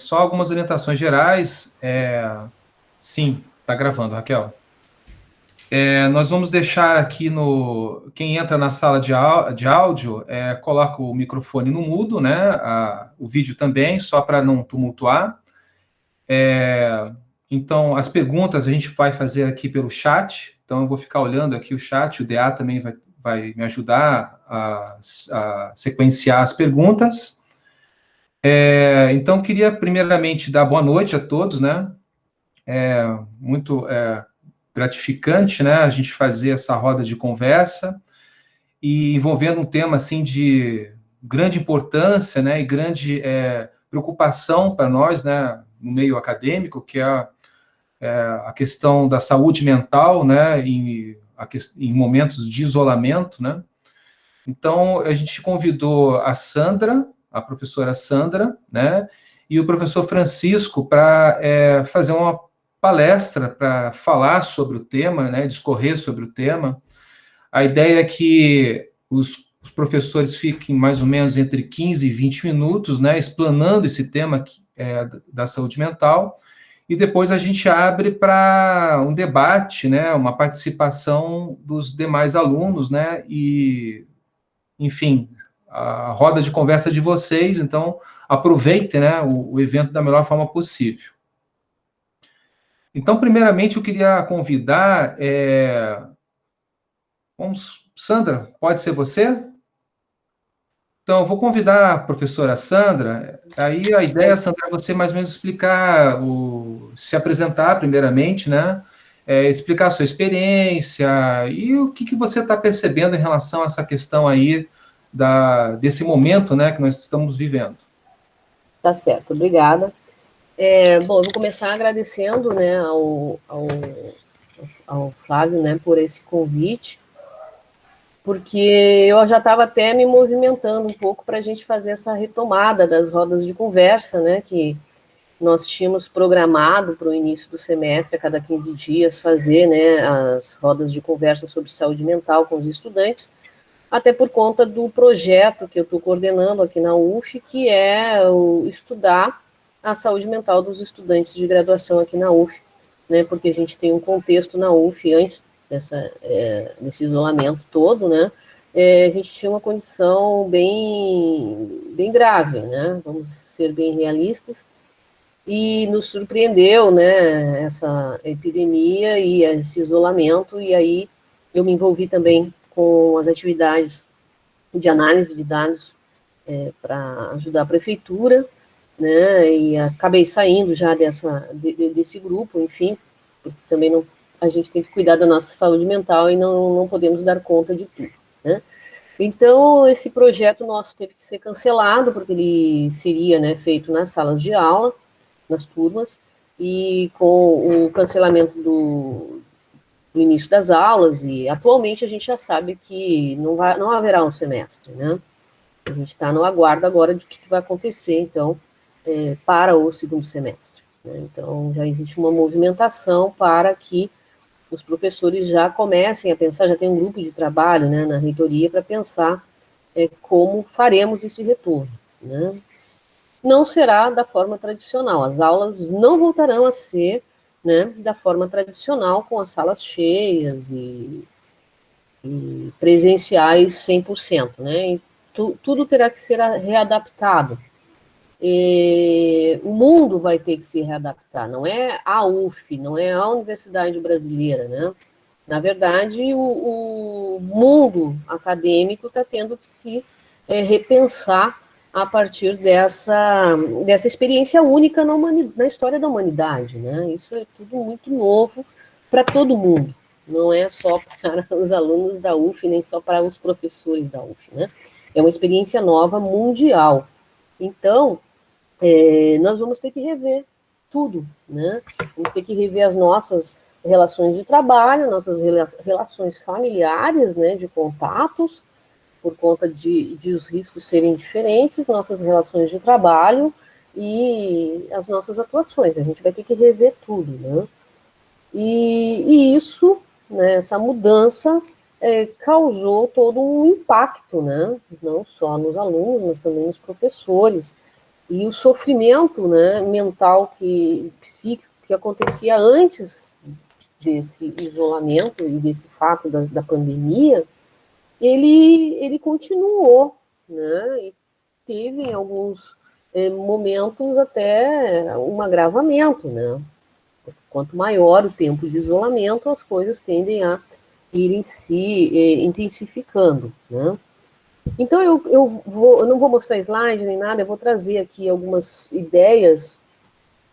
só algumas orientações gerais. Sim, está gravando, Raquel. Nós vamos deixar aqui quem entra na sala de áudio, coloca o microfone no mudo, né? O vídeo também, só para não tumultuar. Então, as perguntas a gente vai fazer aqui pelo chat, então eu vou ficar olhando aqui o chat, o DA também vai me ajudar a sequenciar as perguntas. Então, queria primeiramente dar boa noite a todos, né? Muito gratificante, né, a gente fazer essa roda de conversa e envolvendo um tema, assim, de grande importância, né, e grande preocupação para nós, né, no meio acadêmico, que é a questão da saúde mental, né, em momentos de isolamento, né. Então, a gente convidou a Sandra, a professora Sandra, né, e o professor Francisco para fazer uma palestra para falar sobre o tema, né, discorrer sobre o tema. A ideia é que os professores fiquem mais ou menos entre 15 e 20 minutos, né, explanando esse tema da saúde mental, e depois a gente abre para um debate, né, uma participação dos demais alunos, né, e, enfim, a roda de conversa de vocês, então aproveitem, né, o evento da melhor forma possível. Então, primeiramente, eu queria convidar... Sandra, pode ser você? Então, eu vou convidar a professora Sandra. Aí a ideia, Sandra, é você mais ou menos explicar, se apresentar primeiramente, né? Explicar a sua experiência e o que você está percebendo em relação a essa questão aí desse momento, né, que nós estamos vivendo. Tá certo, obrigada. Bom, eu vou começar agradecendo, né, ao Flávio, né, por esse convite, porque eu já estava até me movimentando um pouco para a gente fazer essa retomada das rodas de conversa, né, que nós tínhamos programado para o início do semestre, a cada 15 dias, fazer, né, as rodas de conversa sobre saúde mental com os estudantes, até por conta do projeto que eu estou coordenando aqui na UF, que é estudar a saúde mental dos estudantes de graduação aqui na UF, né, porque a gente tem um contexto na UF antes desse isolamento todo, né, a gente tinha uma condição bem grave, né, vamos ser bem realistas, e nos surpreendeu, né, essa epidemia e esse isolamento, e aí eu me envolvi também com as atividades de análise de dados para ajudar a prefeitura, né, e acabei saindo já desse grupo, enfim, porque também a gente tem que cuidar da nossa saúde mental e não podemos dar conta de tudo, né. Então, esse projeto nosso teve que ser cancelado, porque ele seria, né, feito nas salas de aula, nas turmas, e com o cancelamento do início das aulas, e atualmente a gente já sabe que não haverá um semestre, né? A gente está no aguardo agora de o que vai acontecer, então, para o segundo semestre, né? Então, já existe uma movimentação para que os professores já comecem a pensar, já tem um grupo de trabalho, né, na reitoria para pensar como faremos esse retorno, né? Não será da forma tradicional, as aulas não voltarão a ser, né, da forma tradicional, com as salas cheias e presenciais 100%, né, e tudo terá que ser readaptado. O mundo vai ter que se readaptar, não é a UF, não é a Universidade Brasileira, né, na verdade o mundo acadêmico está tendo que se repensar a partir dessa experiência única na história da humanidade, né? Isso é tudo muito novo para todo mundo, não é só para os alunos da UF, nem só para os professores da UF, né? É uma experiência nova mundial. Então, nós vamos ter que rever tudo, né? Vamos ter que rever as nossas relações de trabalho, nossas relações familiares, né, de contatos, por conta de os riscos serem diferentes, nossas relações de trabalho e as nossas atuações. A gente vai ter que rever tudo, né? E isso, né, essa mudança causou todo um impacto, né? Não só nos alunos, mas também nos professores. e o sofrimento, né, mental, psíquico, que acontecia antes desse isolamento e desse fato da pandemia, ele continuou, né, e teve em alguns momentos até um agravamento, né. Quanto maior o tempo de isolamento, as coisas tendem a irem se intensificando, né. Então, eu não vou mostrar slide nem nada, eu vou trazer aqui algumas ideias,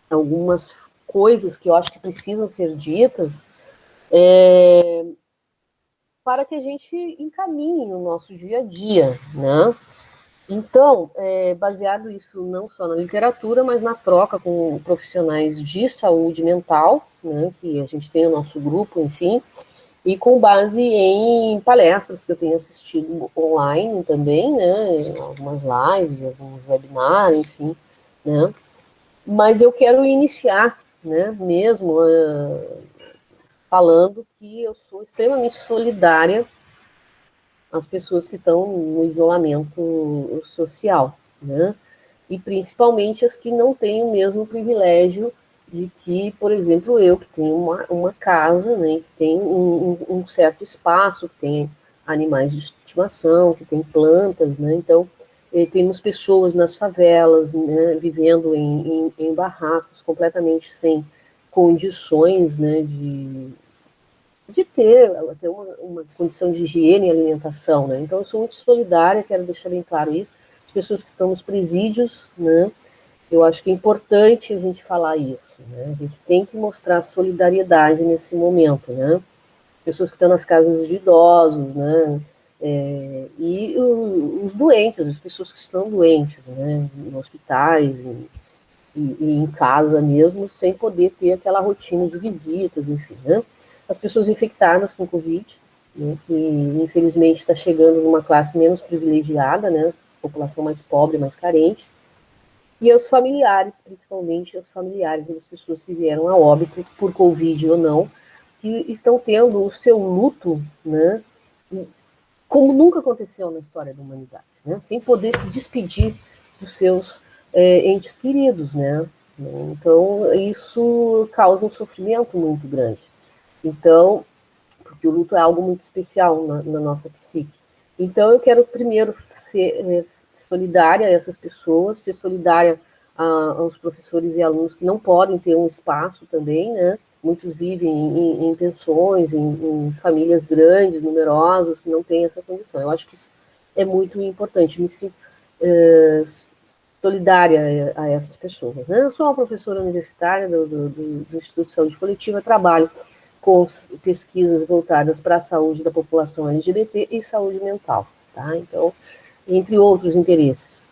algumas coisas que eu acho que precisam ser ditas para que a gente encaminhe o nosso dia a dia, né? Então, baseado isso não só na literatura, mas na troca com profissionais de saúde mental, né, que a gente tem o nosso grupo, enfim, e com base em palestras que eu tenho assistido online também, né, algumas lives, alguns webinars, enfim, né, mas eu quero iniciar, né, mesmo falando que eu sou extremamente solidária às pessoas que estão no isolamento social, né, e principalmente as que não têm o mesmo privilégio de que, por exemplo, eu, que tenho uma casa, né, que tem um certo espaço, que tem animais de estimação, que tem plantas, né, então temos pessoas nas favelas, né, vivendo em barracos completamente sem condições, né, de ter até uma condição de higiene e alimentação, né, então eu sou muito solidária, quero deixar bem claro isso, as pessoas que estão nos presídios, né, eu acho que é importante a gente falar isso, né? A gente tem que mostrar solidariedade nesse momento, né? Pessoas que estão nas casas de idosos, né? E os doentes, as pessoas que estão doentes, né? Em hospitais e em casa mesmo, sem poder ter aquela rotina de visitas, enfim, né? As pessoas infectadas com Covid, né? Que infelizmente está chegando numa classe menos privilegiada, né? População mais pobre, mais carente. E aos familiares, principalmente aos familiares das pessoas que vieram a óbito por Covid ou não, que estão tendo o seu luto, né, como nunca aconteceu na história da humanidade, né, sem poder se despedir dos seus entes queridos, né. Então, isso causa um sofrimento muito grande. Então, porque o luto é algo muito especial na nossa psique. Então, eu quero primeiro ser solidária a essas pessoas, ser solidária aos professores e alunos que não podem ter um espaço também, né? Muitos vivem em pensões, em famílias grandes, numerosas, que não têm essa condição. Eu acho que isso é muito importante. Me sinto solidária a essas pessoas, né? Eu sou uma professora universitária do Instituto de Saúde Coletiva, trabalho com pesquisas voltadas para a saúde da população LGBT e saúde mental, tá? Então, entre outros interesses,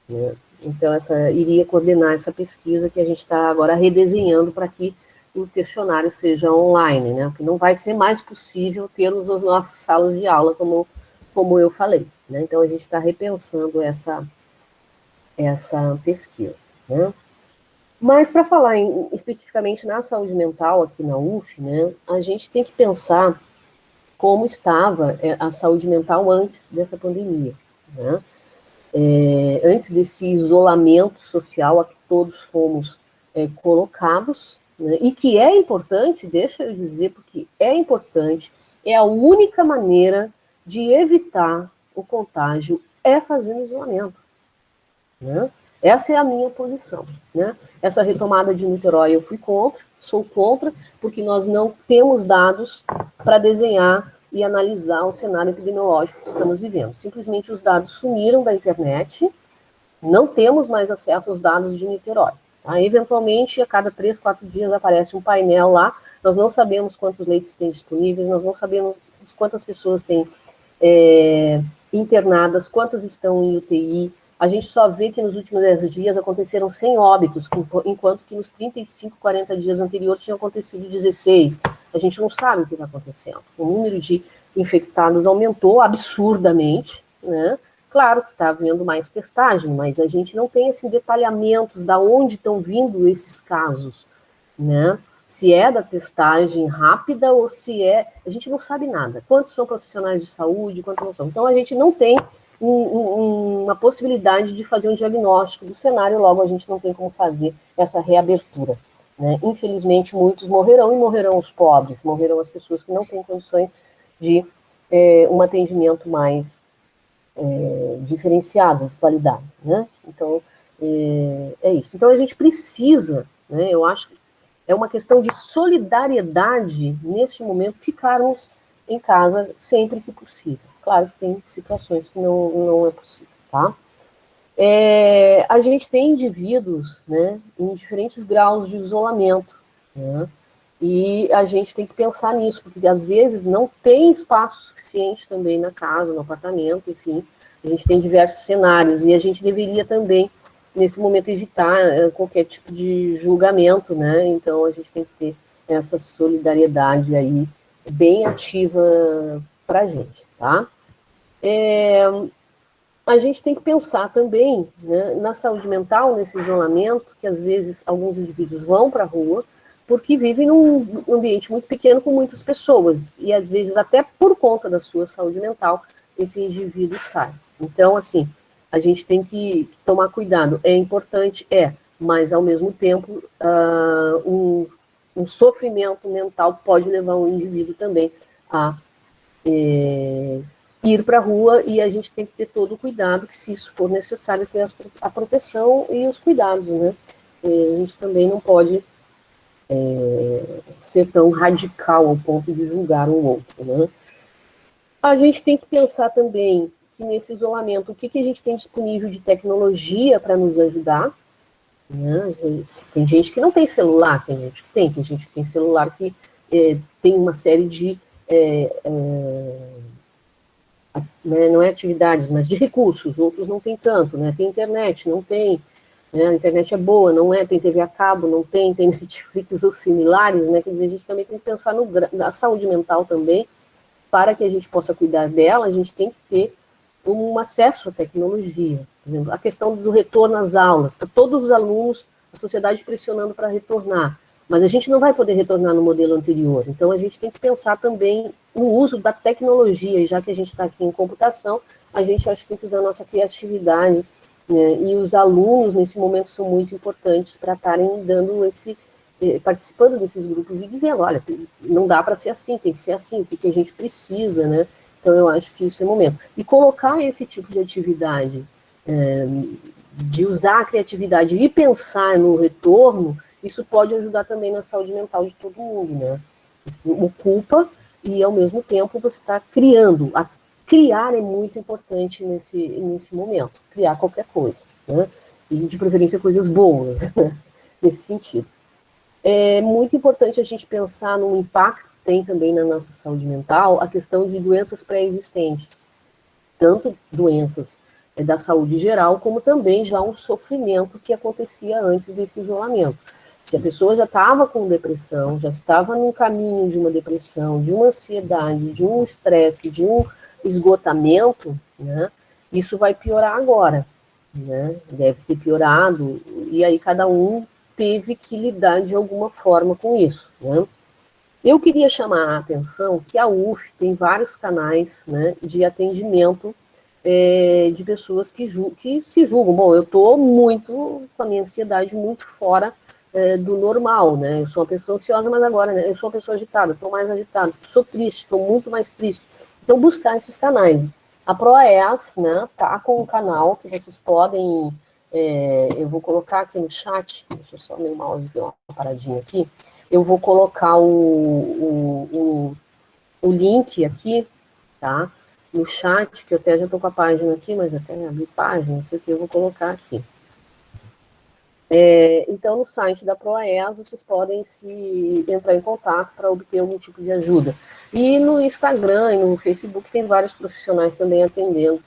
né? Então, iria coordenar essa pesquisa que a gente está agora redesenhando para que o questionário seja online, né? Porque não vai ser mais possível termos as nossas salas de aula, como eu falei, né? Então, a gente está repensando essa pesquisa, né? Mas para falar especificamente na saúde mental aqui na UF, né, a gente tem que pensar como estava a saúde mental antes dessa pandemia, né? Antes desse isolamento social a que todos fomos colocados, né, e que é importante, deixa eu dizer, porque é importante, é a única maneira de evitar o contágio é fazendo isolamento, né? Essa é a minha posição, né? Essa retomada de Niterói eu sou contra, porque nós não temos dados para desenhar e analisar o cenário epidemiológico que estamos vivendo. Simplesmente os dados sumiram da internet, não temos mais acesso aos dados de Niterói. Tá? Eventualmente, a cada 3, 4 dias aparece um painel lá, nós não sabemos quantos leitos tem disponíveis, nós não sabemos quantas pessoas têm internadas, quantas estão em UTI. A gente só vê que nos últimos 10 dias aconteceram 100 óbitos, enquanto que nos 35, 40 dias anteriores tinham acontecido 16. A gente não sabe o que está acontecendo. O número de infectados aumentou absurdamente, né? Claro que está havendo mais testagem, mas a gente não tem assim, detalhamentos da onde estão vindo esses casos, né? Se é da testagem rápida ou se é... A gente não sabe nada. Quantos são profissionais de saúde, quantos não são. Então, a gente não tem uma possibilidade de fazer um diagnóstico do cenário, logo a gente não tem como fazer essa reabertura, né? Infelizmente, muitos morrerão, e morrerão os pobres, morrerão as pessoas que não têm condições de um atendimento mais diferenciado, de qualidade, né? Então, é isso. Então, a gente precisa, né, eu acho que é uma questão de solidariedade, neste momento, ficarmos em casa sempre que possível. Claro que tem situações que não é possível, tá? A gente tem indivíduos, né, em diferentes graus de isolamento, né? E a gente tem que pensar nisso, porque às vezes não tem espaço suficiente também na casa, no apartamento, enfim. A gente tem diversos cenários, e a gente deveria também, nesse momento, evitar qualquer tipo de julgamento, né? Então a gente tem que ter essa solidariedade aí bem ativa para a gente, tá? A gente tem que pensar também, né, na saúde mental, nesse isolamento, que às vezes alguns indivíduos vão para a rua, porque vivem num ambiente muito pequeno com muitas pessoas, e às vezes até por conta da sua saúde mental, esse indivíduo sai. Então, assim, a gente tem que tomar cuidado. É importante, mas ao mesmo tempo, um sofrimento mental pode levar um indivíduo também a ir para a rua, e a gente tem que ter todo o cuidado, que se isso for necessário, ter a proteção e os cuidados, né? A gente também não pode ser tão radical ao ponto de julgar um outro, né? A gente tem que pensar também que nesse isolamento, o que a gente tem disponível de tecnologia para nos ajudar, né? Tem gente que não tem celular, tem gente que tem celular que tem uma série de né, não é atividades, mas de recursos, outros não tem tanto, né? Tem internet, não tem, né? A internet é boa, não é, tem TV a cabo, não tem Netflix ou similares, né? Quer dizer, a gente também tem que pensar na saúde mental também, para que a gente possa cuidar dela, a gente tem que ter um acesso à tecnologia. Por exemplo, a questão do retorno às aulas, para todos os alunos, a sociedade pressionando para retornar, mas a gente não vai poder retornar no modelo anterior, então a gente tem que pensar também no uso da tecnologia, e já que a gente está aqui em computação, a gente acho que tem que usar a nossa criatividade, né? E os alunos, nesse momento, são muito importantes para estarem dando participando desses grupos e dizendo, olha, não dá para ser assim, tem que ser assim, o que a gente precisa, né? Então, eu acho que isso é o momento. E colocar esse tipo de atividade, de usar a criatividade e pensar no retorno, isso pode ajudar também na saúde mental de todo mundo, né? Ocupa e, ao mesmo tempo, você está criando. Criar é muito importante nesse momento. Criar qualquer coisa, né? E, de preferência, coisas boas, né? Nesse sentido. É muito importante a gente pensar no impacto que tem também na nossa saúde mental a questão de doenças pré-existentes, tanto doenças da saúde geral, como também já um sofrimento que acontecia antes desse isolamento. Se a pessoa já estava com depressão, já estava no caminho de uma depressão, de uma ansiedade, de um estresse, de um esgotamento, né, isso vai piorar agora, né, deve ter piorado, e aí cada um teve que lidar de alguma forma com isso, né. Eu queria chamar a atenção que a UF tem vários canais, né, de atendimento de pessoas que se julgam. Bom, eu estou muito, com a minha ansiedade, muito fora do normal, né? Eu sou uma pessoa ansiosa, mas agora, né, eu sou uma pessoa agitada, estou mais agitada, sou triste, estou muito mais triste. Então, buscar esses canais. A ProEAS, né, tá com um canal que vocês podem, eu vou colocar aqui no chat, deixa eu só meu mouse deu uma paradinha aqui, eu vou colocar o link aqui, tá? No chat, que eu até já estou com a página aqui, mas até abri página, não sei o que, eu vou colocar aqui. Então, no site da ProEAS, vocês podem entrar em contato para obter algum tipo de ajuda. E no Instagram e no Facebook tem vários profissionais também atendendo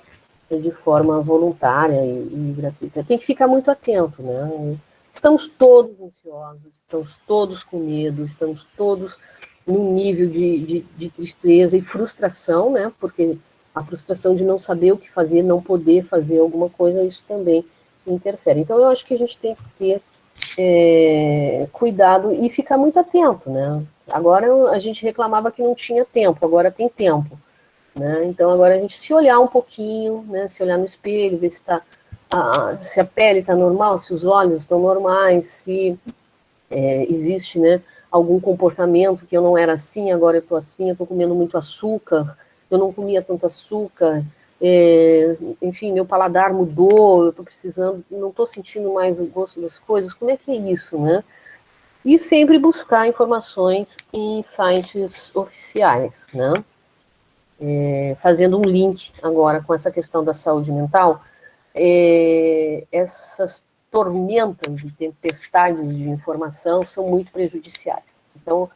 de forma voluntária e gratuita. Tem que ficar muito atento, né? Estamos todos ansiosos, estamos todos com medo, estamos todos num nível de tristeza e frustração, né? Porque a frustração de não saber o que fazer, não poder fazer alguma coisa, isso também interfere. Então, eu acho que a gente tem que ter cuidado e ficar muito atento, né? Agora a gente reclamava que não tinha tempo, agora tem tempo. né? Então, agora a gente se olhar um pouquinho, né? Se olhar no espelho, ver se a pele está normal, se os olhos estão normais, se existe, né, algum comportamento que eu não era assim, agora eu estou assim, eu estou comendo muito açúcar, eu não comia tanto açúcar, enfim, meu paladar mudou, eu estou precisando, não estou sentindo mais o gosto das coisas, como é que é isso, né? E sempre buscar informações em sites oficiais, né? Fazendo um link agora com essa questão da saúde mental, essas tormentas e tempestades de informação são muito prejudiciais. Então,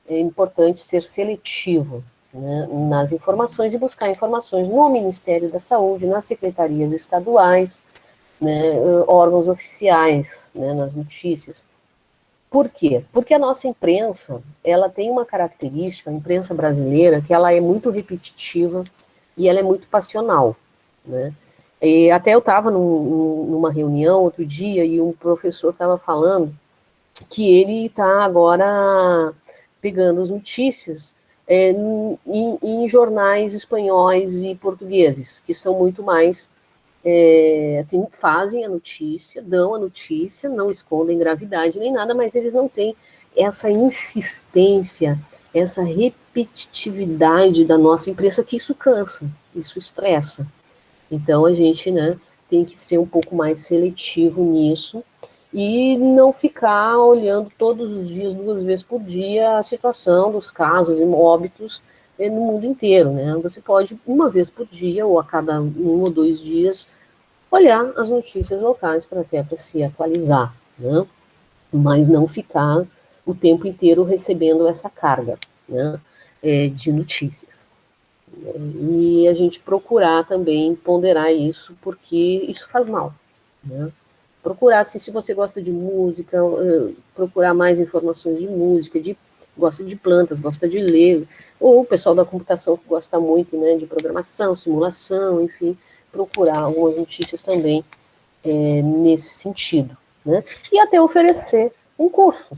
é importante ser seletivo, né, nas informações e buscar informações no Ministério da Saúde, nas secretarias estaduais, né, órgãos oficiais, né, nas notícias. Por quê? Porque a nossa imprensa, ela tem uma característica, a imprensa brasileira, que ela é muito repetitiva e ela é muito passional, né? E até eu estava numa reunião outro dia e um professor estava falando que ele está agora pegando as notícias em jornais espanhóis e portugueses, que são muito mais, assim, fazem a notícia, dão a notícia, não escondem gravidade nem nada, mas eles não têm essa insistência, essa repetitividade da nossa imprensa, que isso cansa, isso estressa. Então, a gente, né, tem que ser um pouco mais seletivo nisso e não ficar olhando todos os dias, 2 vezes por dia, a situação dos casos e óbitos no mundo inteiro, né? Você pode, 1 vez por dia, ou a cada 1 ou 2 dias, olhar as notícias locais para se atualizar, né? Mas não ficar o tempo inteiro recebendo essa carga, né, de notícias. E a gente procurar também ponderar isso, porque isso faz mal, né? Procurar, assim, se você gosta de música, procurar mais informações de música, gosta de plantas, gosta de ler, ou o pessoal da computação que gosta muito, né, de programação, simulação, enfim, procurar algumas notícias também nesse sentido, né? E até oferecer um curso,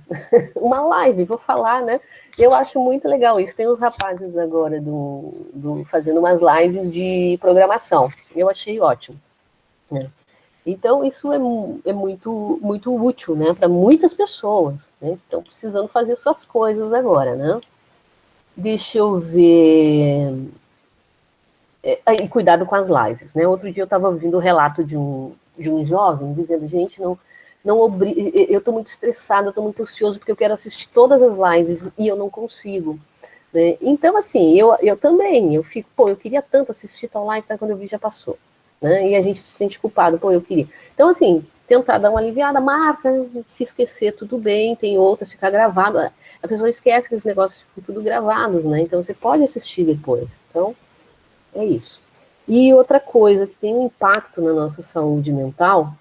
uma live, vou falar, né? Eu acho muito legal isso. Tem uns rapazes agora fazendo umas lives de programação. Eu achei ótimo, né? Então, isso é muito, muito útil, né, para muitas pessoas, né, que estão precisando fazer suas coisas agora, né. Deixa eu ver. E cuidado com as lives, né. Outro dia eu estava ouvindo o relato de um jovem dizendo, gente, eu estou muito estressado, eu estou muito ansioso porque eu quero assistir todas as lives e eu não consigo. Né? Então, assim, eu também, eu fico, eu queria tanto assistir tal live, mas quando eu vi já passou. Né? E a gente se sente culpado, eu queria. Então, assim, tentar dar uma aliviada, marca, se esquecer, tudo bem, tem outras, ficar gravado. A pessoa esquece que os negócios ficam tudo gravados, né? Então, você pode assistir depois. Então, é isso. E outra coisa que tem um impacto na nossa saúde mental,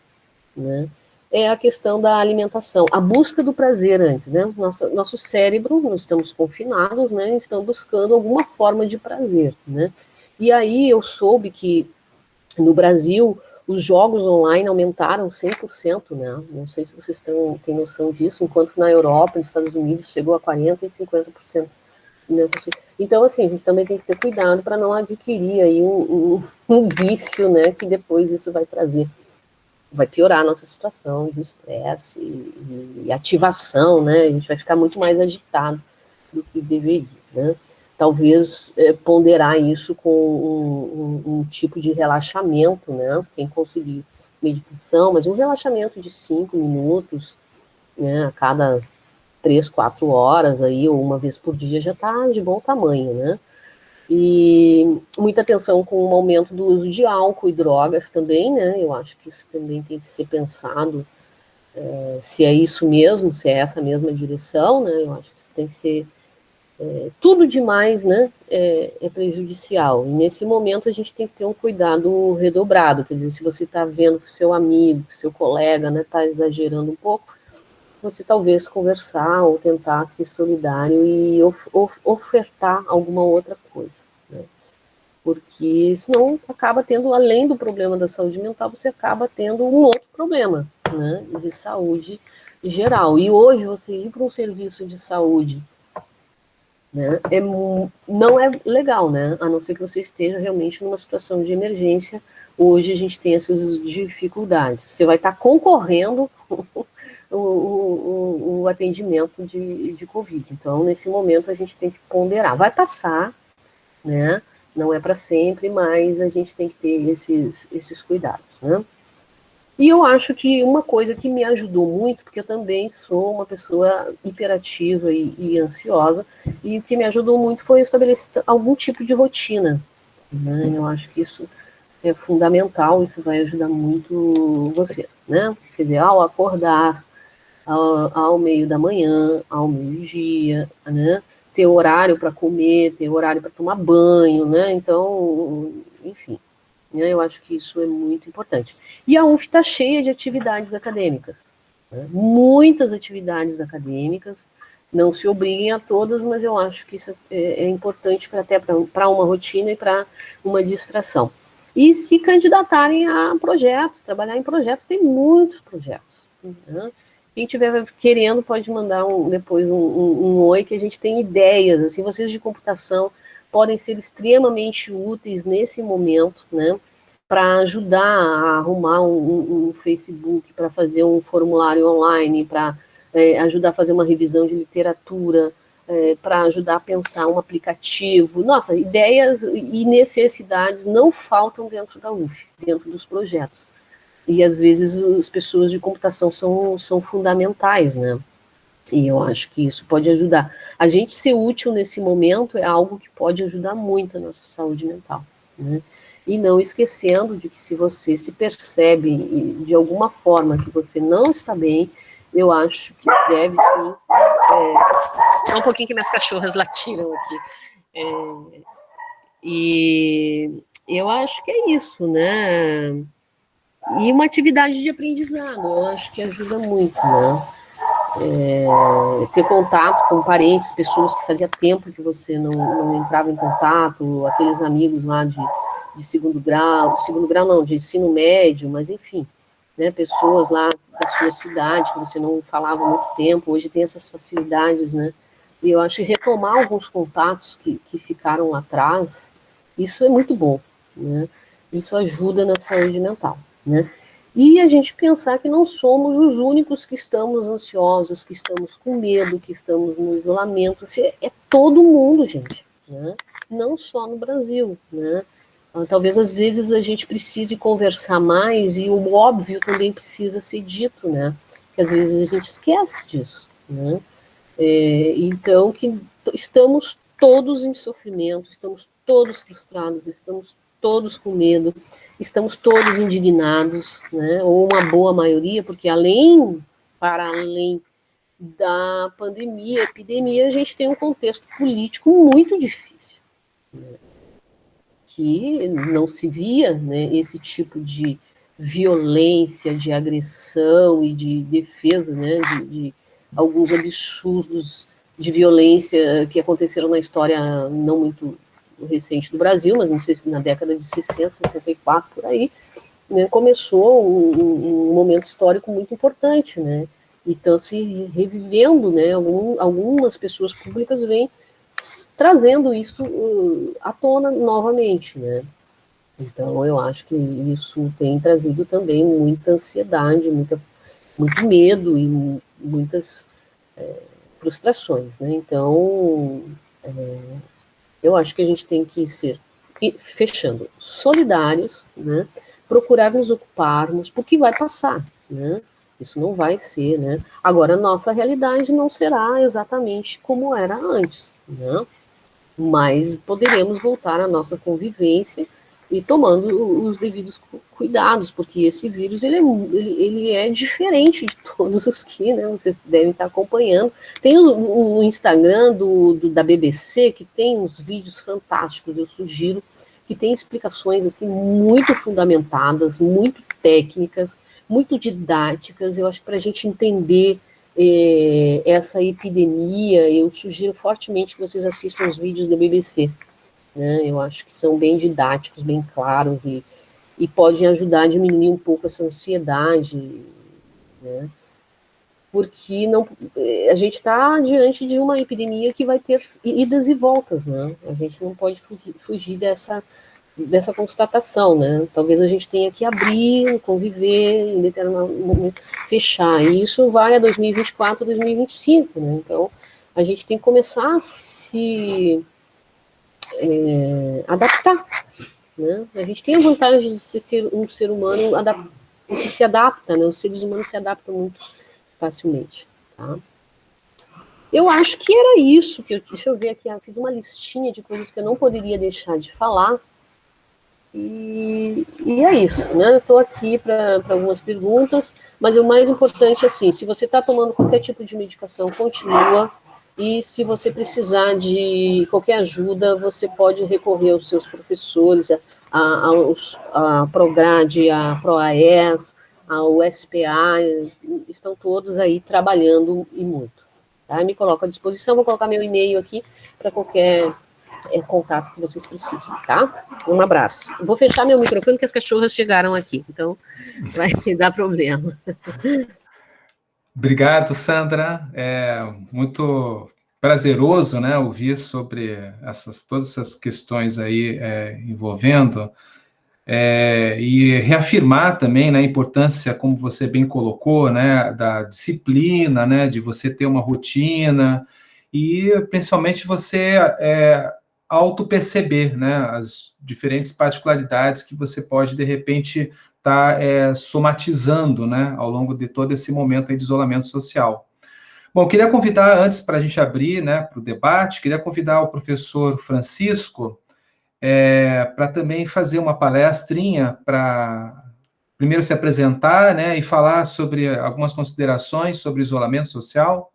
né, é a questão da alimentação, a busca do prazer antes, né? Nosso cérebro, nós estamos confinados, né? Estamos buscando alguma forma de prazer, né? E aí eu soube que no Brasil os jogos online aumentaram 100%, né? Não sei se vocês têm noção disso, enquanto na Europa, nos Estados Unidos, chegou a 40% e 50%. Então, assim, a gente também tem que ter cuidado para não adquirir aí um vício, né? Que depois isso vai piorar a nossa situação de estresse e ativação, né? A gente vai ficar muito mais agitado do que deveria, né? Talvez ponderar isso com um tipo de relaxamento, né? Quem conseguir meditação, mas um relaxamento de 5 minutos, né? A cada 3, 4 horas aí, ou 1 vez por dia, já está de bom tamanho, né? E muita atenção com o aumento do uso de álcool e drogas também, né? Eu acho que isso também tem que ser pensado, se é isso mesmo, se é essa mesma direção, né? Eu acho que isso tem que ser tudo demais, né? É prejudicial. E nesse momento a gente tem que ter um cuidado redobrado. Quer dizer, se você está vendo que o seu amigo, que o seu colega, né, está exagerando um pouco, você talvez conversar ou tentar ser solidário e ofertar alguma outra coisa, né? Porque senão acaba tendo, além do problema da saúde mental, você acaba tendo um outro problema, né, de saúde geral. E hoje você ir para um serviço de saúde né? Não é legal, né? A não ser que você esteja realmente numa situação de emergência. Hoje a gente tem essas dificuldades. Você vai estar concorrendo o atendimento de Covid. Então, nesse momento, a gente tem que ponderar. Vai passar, né? Não é para sempre, mas a gente tem que ter esses cuidados, né? E eu acho que uma coisa que me ajudou muito, porque eu também sou uma pessoa hiperativa e ansiosa, e o que me ajudou muito foi estabelecer algum tipo de rotina, né? Eu acho que isso é fundamental, isso vai ajudar muito vocês, né? Quer dizer, ao acordar, ao meio da manhã, ao meio-dia, né? Ter horário para comer, ter horário para tomar banho, né? Então, enfim, né? Eu acho que isso é muito importante. E a UF está cheia de atividades acadêmicas, né? Muitas atividades acadêmicas. Não se obriguem a todas, mas eu acho que isso é importante até para uma rotina e para uma distração. E se candidatarem a projetos, trabalhar em projetos, tem muitos projetos, né? Quem estiver querendo pode mandar depois um oi, que a gente tem ideias. Assim, vocês de computação podem ser extremamente úteis nesse momento, né? Para ajudar a arrumar um Facebook, para fazer um formulário online, para ajudar a fazer uma revisão de literatura, para ajudar a pensar um aplicativo. Nossa, ideias e necessidades não faltam dentro da UF, dentro dos projetos. E às vezes as pessoas de computação são fundamentais, né? E eu acho que isso pode ajudar. A gente ser útil nesse momento é algo que pode ajudar muito a nossa saúde mental, né? E não esquecendo de que se você se percebe de alguma forma que você não está bem, eu acho que deve sim. Só um pouquinho que minhas cachorras latiram aqui. E eu acho que é isso, né? E uma atividade de aprendizado, eu acho que ajuda muito, né? Ter contato com parentes, pessoas que fazia tempo que você não entrava em contato, aqueles amigos lá de segundo grau não, de ensino médio, mas enfim, né, pessoas lá da sua cidade que você não falava há muito tempo, hoje tem essas facilidades, né? E eu acho que retomar alguns contatos que ficaram lá atrás, isso é muito bom, né? Isso ajuda na saúde mental, né? E a gente pensar que não somos os únicos que estamos ansiosos, que estamos com medo, que estamos no isolamento. É todo mundo, gente, né? Não só no Brasil, né? Talvez às vezes a gente precise conversar mais e o óbvio também precisa ser dito, né? Que às vezes a gente esquece disso, né? Então, que estamos todos em sofrimento, estamos todos frustrados, estamos todos com medo, estamos todos indignados, né? Ou uma boa maioria, porque para além da pandemia, epidemia, a gente tem um contexto político muito difícil, né? Que não se via, né, esse tipo de violência, de agressão e de defesa, né, de alguns absurdos de violência que aconteceram na história não muito recente do Brasil, mas não sei se na década de 60, 64, por aí, né, começou um momento histórico muito importante, né? Então, se revivendo, né, algumas pessoas públicas vêm trazendo isso à tona novamente, né? Então, eu acho que isso tem trazido também muita ansiedade, muito medo e muitas frustrações, né? Então, eu acho que a gente tem que ser, fechando, solidários, né? Procurar nos ocuparmos, porque vai passar, né? Isso não vai ser, né? Agora, a nossa realidade não será exatamente como era antes, né? Mas poderemos voltar à nossa convivência e tomando os devidos cuidados, porque esse vírus ele é diferente de todos os que, né, vocês devem estar acompanhando. Tem o Instagram da BBC, que tem uns vídeos fantásticos, eu sugiro, que tem explicações assim, muito fundamentadas, muito técnicas, muito didáticas, eu acho que para a gente entender essa epidemia, eu sugiro fortemente que vocês assistam os vídeos da BBC, né? Eu acho que são bem didáticos, bem claros e podem ajudar a diminuir um pouco essa ansiedade, né? porque não, a gente está diante de uma epidemia que vai ter idas e voltas, né? A gente não pode fugir dessa constatação, né? Talvez a gente tenha que abrir, conviver, em determinado momento fechar. E isso vai a 2024, 2025, né? Então, a gente tem que começar a se adaptar, né? A gente tem a vantagem de ser um ser humano que se adapta, né? Os seres humanos se adaptam muito facilmente, tá? Eu acho que era isso, deixa eu ver aqui, eu fiz uma listinha de coisas que eu não poderia deixar de falar, e é isso, né? Estou aqui para algumas perguntas, mas o mais importante, assim, se você está tomando qualquer tipo de medicação, continua, e se você precisar de qualquer ajuda, você pode recorrer aos seus professores, a Prograde, a ProAES, ao SPA, estão todos aí trabalhando e muito. Tá? Me coloco à disposição, vou colocar meu e-mail aqui para qualquer contato que vocês precisem, tá? Um abraço. Vou fechar meu microfone porque as cachorras chegaram aqui, então vai dar problema. Obrigado, Sandra. É muito prazeroso, né, ouvir sobre todas essas questões aí envolvendo e reafirmar também, né, a importância, como você bem colocou, né, da disciplina, né, de você ter uma rotina e principalmente você auto-perceber, né, as diferentes particularidades que você pode, de repente, estar somatizando, né, ao longo de todo esse momento aí de isolamento social. Bom, queria convidar, antes para a gente abrir, né, para o debate, queria convidar o professor Francisco para também fazer uma palestrinha para primeiro se apresentar, né, e falar sobre algumas considerações sobre isolamento social.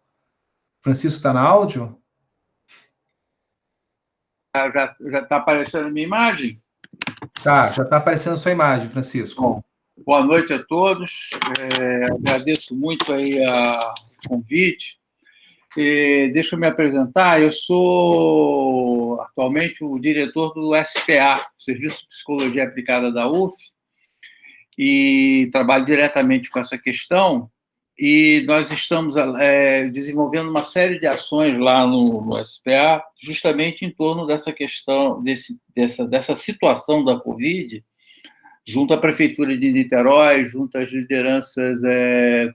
Francisco está na áudio? Já está aparecendo a minha imagem? Tá, já está aparecendo a sua imagem, Francisco. Bom, boa noite a todos. Agradeço muito aí o convite. Deixa eu me apresentar. Eu sou atualmente o diretor do SPA, Serviço de Psicologia Aplicada da UF, e trabalho diretamente com essa questão. E nós estamos desenvolvendo uma série de ações lá no SPA, justamente em torno dessa questão, dessa situação da Covid, junto à Prefeitura de Niterói, junto às lideranças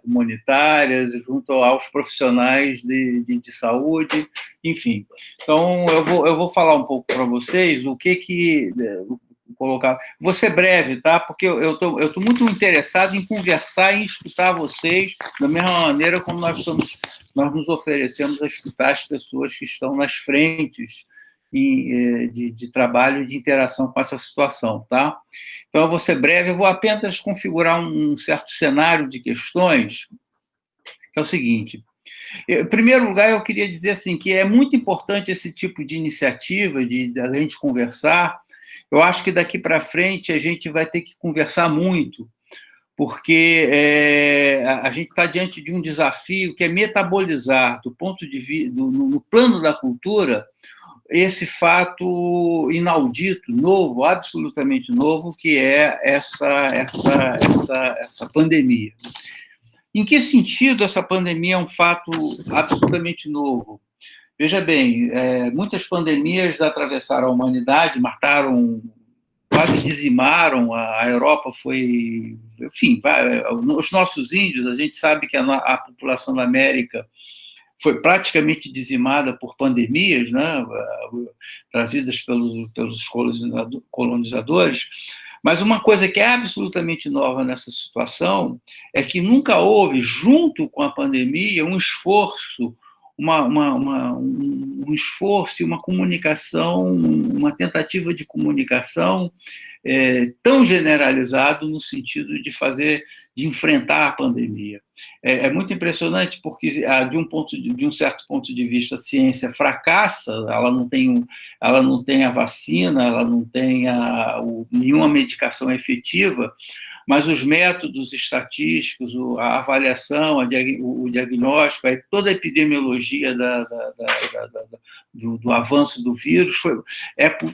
comunitárias, junto aos profissionais de saúde, enfim. Então, eu vou falar um pouco para vocês o que colocar. Vou ser breve, tá? Porque eu tô muito interessado em conversar e escutar vocês da mesma maneira como nós nos oferecemos a escutar as pessoas que estão nas frentes de trabalho e de interação com essa situação, tá? Então, eu vou ser breve, eu vou apenas configurar um certo cenário de questões, que é o seguinte. Em primeiro lugar, eu queria dizer assim, que é muito importante esse tipo de iniciativa, de a gente conversar. Eu acho que daqui para frente a gente vai ter que conversar muito, porque a gente está diante de um desafio que é metabolizar, do ponto de vista, no plano da cultura, esse fato inaudito, novo, absolutamente novo, que é essa pandemia. Em que sentido essa pandemia é um fato absolutamente novo? Veja bem, muitas pandemias atravessaram a humanidade, mataram, quase dizimaram, a Europa foi... Enfim, os nossos índios, a gente sabe que a população da América foi praticamente dizimada por pandemias, né, trazidas pelos colonizadores, mas uma coisa que é absolutamente nova nessa situação é que nunca houve, junto com a pandemia, um esforço, um esforço e uma comunicação, uma tentativa de comunicação tão generalizado no sentido de enfrentar a pandemia. É muito impressionante porque, de um certo ponto de vista, a ciência fracassa, ela não tem a vacina, ela não tem nenhuma medicação efetiva, mas os métodos estatísticos, a avaliação, o diagnóstico, toda a epidemiologia do avanço do vírus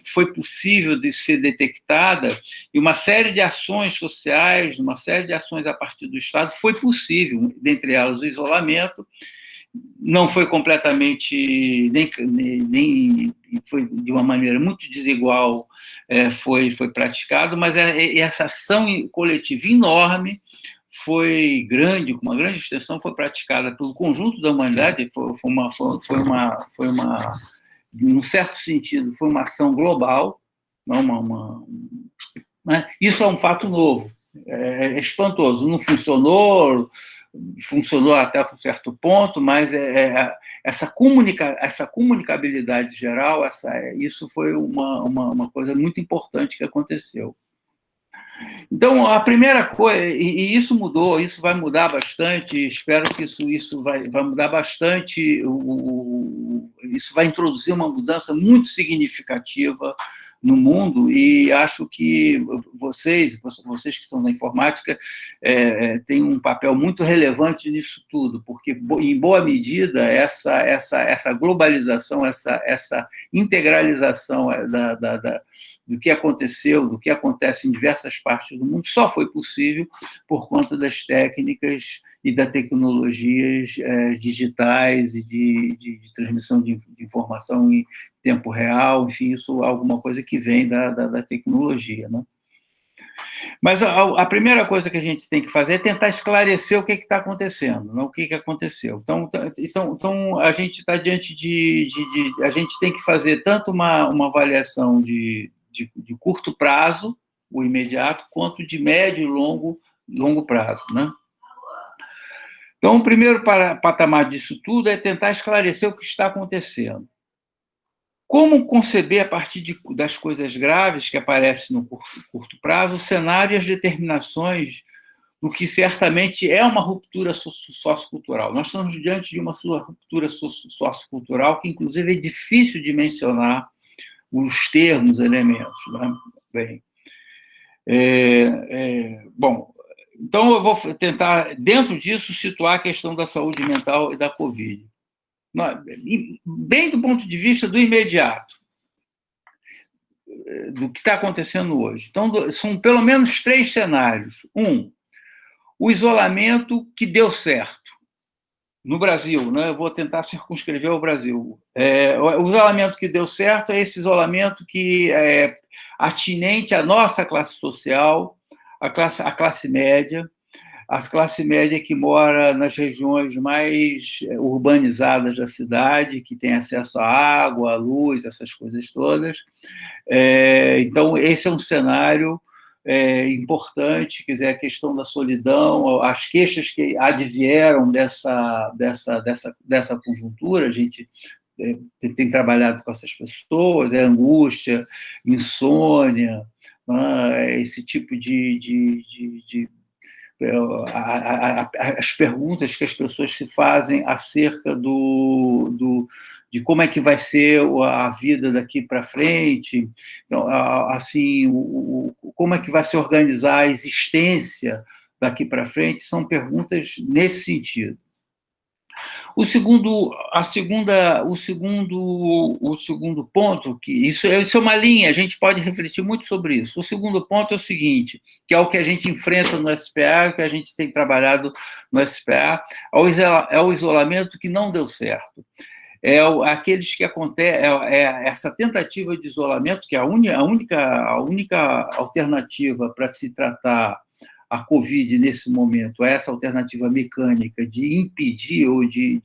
foi possível de ser detectada, e uma série de ações sociais, uma série de ações a partir do Estado foi possível, dentre elas o isolamento. Não foi completamente, nem foi de uma maneira muito desigual, foi praticado, mas essa ação coletiva enorme, foi grande, com uma grande extensão, foi praticada pelo conjunto da humanidade, num certo sentido, foi uma ação global, não né? Isso é um fato novo, é espantoso, não funcionou até um certo ponto, mas essa comunicabilidade geral, isso foi uma coisa muito importante que aconteceu. Então, a primeira coisa, e isso mudou, isso vai mudar bastante, espero que isso vai mudar bastante, isso vai introduzir uma mudança muito significativa no mundo, e acho que vocês que são da informática, têm um papel muito relevante nisso tudo, porque, em boa medida, essa globalização, essa integralização do que aconteceu, do que acontece em diversas partes do mundo, só foi possível por conta das técnicas e das tecnologias digitais e de transmissão de informação em tempo real, enfim, isso é alguma coisa que vem da tecnologia, né? Mas a primeira coisa que a gente tem que fazer é tentar esclarecer o que está acontecendo, né? O que aconteceu. Então, a gente está diante a gente tem que fazer tanto uma avaliação de curto prazo, o imediato, quanto de médio e longo prazo, né? Então, o primeiro patamar disso tudo é tentar esclarecer o que está acontecendo. Como conceber, a partir das coisas graves que aparecem no curto prazo, o cenário e as determinações do que certamente é uma ruptura sociocultural. Nós estamos diante de uma ruptura sociocultural que, inclusive, é difícil de mencionar os termos, elementos, né? Bem, bom, então eu vou tentar, dentro disso, situar a questão da saúde mental e da Covid. Bem do ponto de vista do imediato, do que está acontecendo hoje. Então, são pelo menos 3 cenários. O isolamento que deu certo. No Brasil, né? Eu vou tentar circunscrever o Brasil. O isolamento que deu certo é esse isolamento que é atinente à nossa classe social, a classe média, a classe média que mora nas regiões mais urbanizadas da cidade, que tem acesso à água, à luz, essas coisas todas. Então, esse é um cenário importante, quer dizer, a questão da solidão, as queixas que advieram dessa conjuntura, a gente tem trabalhado com essas pessoas, angústia, insônia, esse tipo as perguntas que as pessoas se fazem acerca de como é que vai ser a vida daqui para frente, então, assim, como é que vai se organizar a existência daqui para frente, são perguntas nesse sentido. O segundo ponto, que isso é uma linha, a gente pode refletir muito sobre isso. O segundo ponto é o seguinte, que é o que a gente enfrenta no SPA, que a gente tem trabalhado no SPA, é o isolamento que não deu certo. Aqueles que essa tentativa de isolamento, que é a única alternativa para se tratar a Covid nesse momento, essa alternativa mecânica de impedir ou de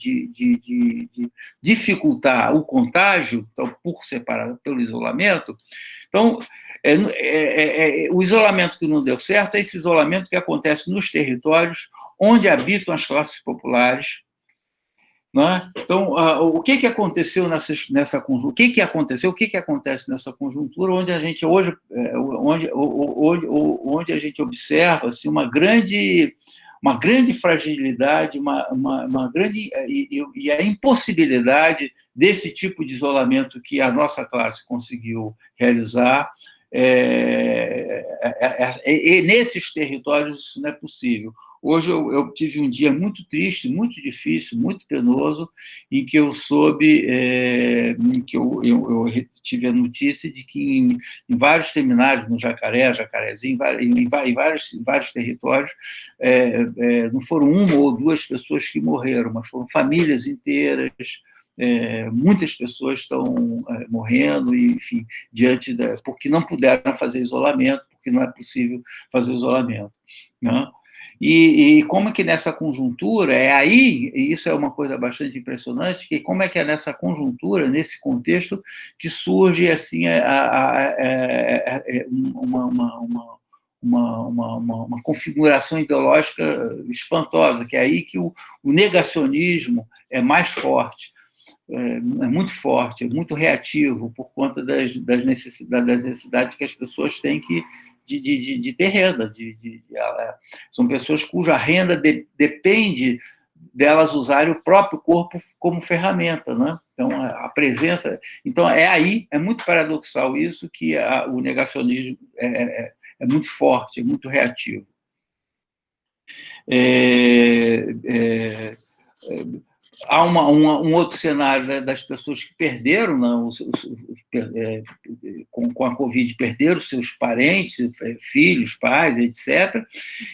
dificultar o contágio, então, por separado pelo isolamento. Então, o isolamento que não deu certo é esse isolamento que acontece nos territórios onde habitam as classes populares. Não é? Então, o que aconteceu nessa conjuntura? O que acontece nessa conjuntura onde a gente hoje, onde a gente observa assim, uma grande fragilidade, uma grande e a impossibilidade desse tipo de isolamento que a nossa classe conseguiu realizar E nesses territórios isso não é possível. Hoje eu tive um dia muito triste, muito difícil, muito penoso, em que eu soube, em que eu tive a notícia de que em vários seminários, no Jacarezinho, em vários territórios, não foram uma ou duas pessoas que morreram, mas foram famílias inteiras. Muitas pessoas estão morrendo, e, enfim, porque não puderam fazer isolamento, porque não é possível fazer isolamento, né? E como é que nessa conjuntura, e isso é uma coisa bastante impressionante, que como é que é nessa conjuntura, nesse contexto, que surge assim uma configuração ideológica espantosa, que é aí que o negacionismo é mais forte, é muito forte, é muito reativo, por conta das necessidades que as pessoas têm de ter renda. São pessoas cuja renda depende delas usarem o próprio corpo como ferramenta, né? Então, a presença... Então, é muito paradoxal isso, que o negacionismo é muito forte, é muito reativo. Há um outro cenário, né, das pessoas que perderam, não, com a Covid, perderam seus parentes, filhos, pais, etc.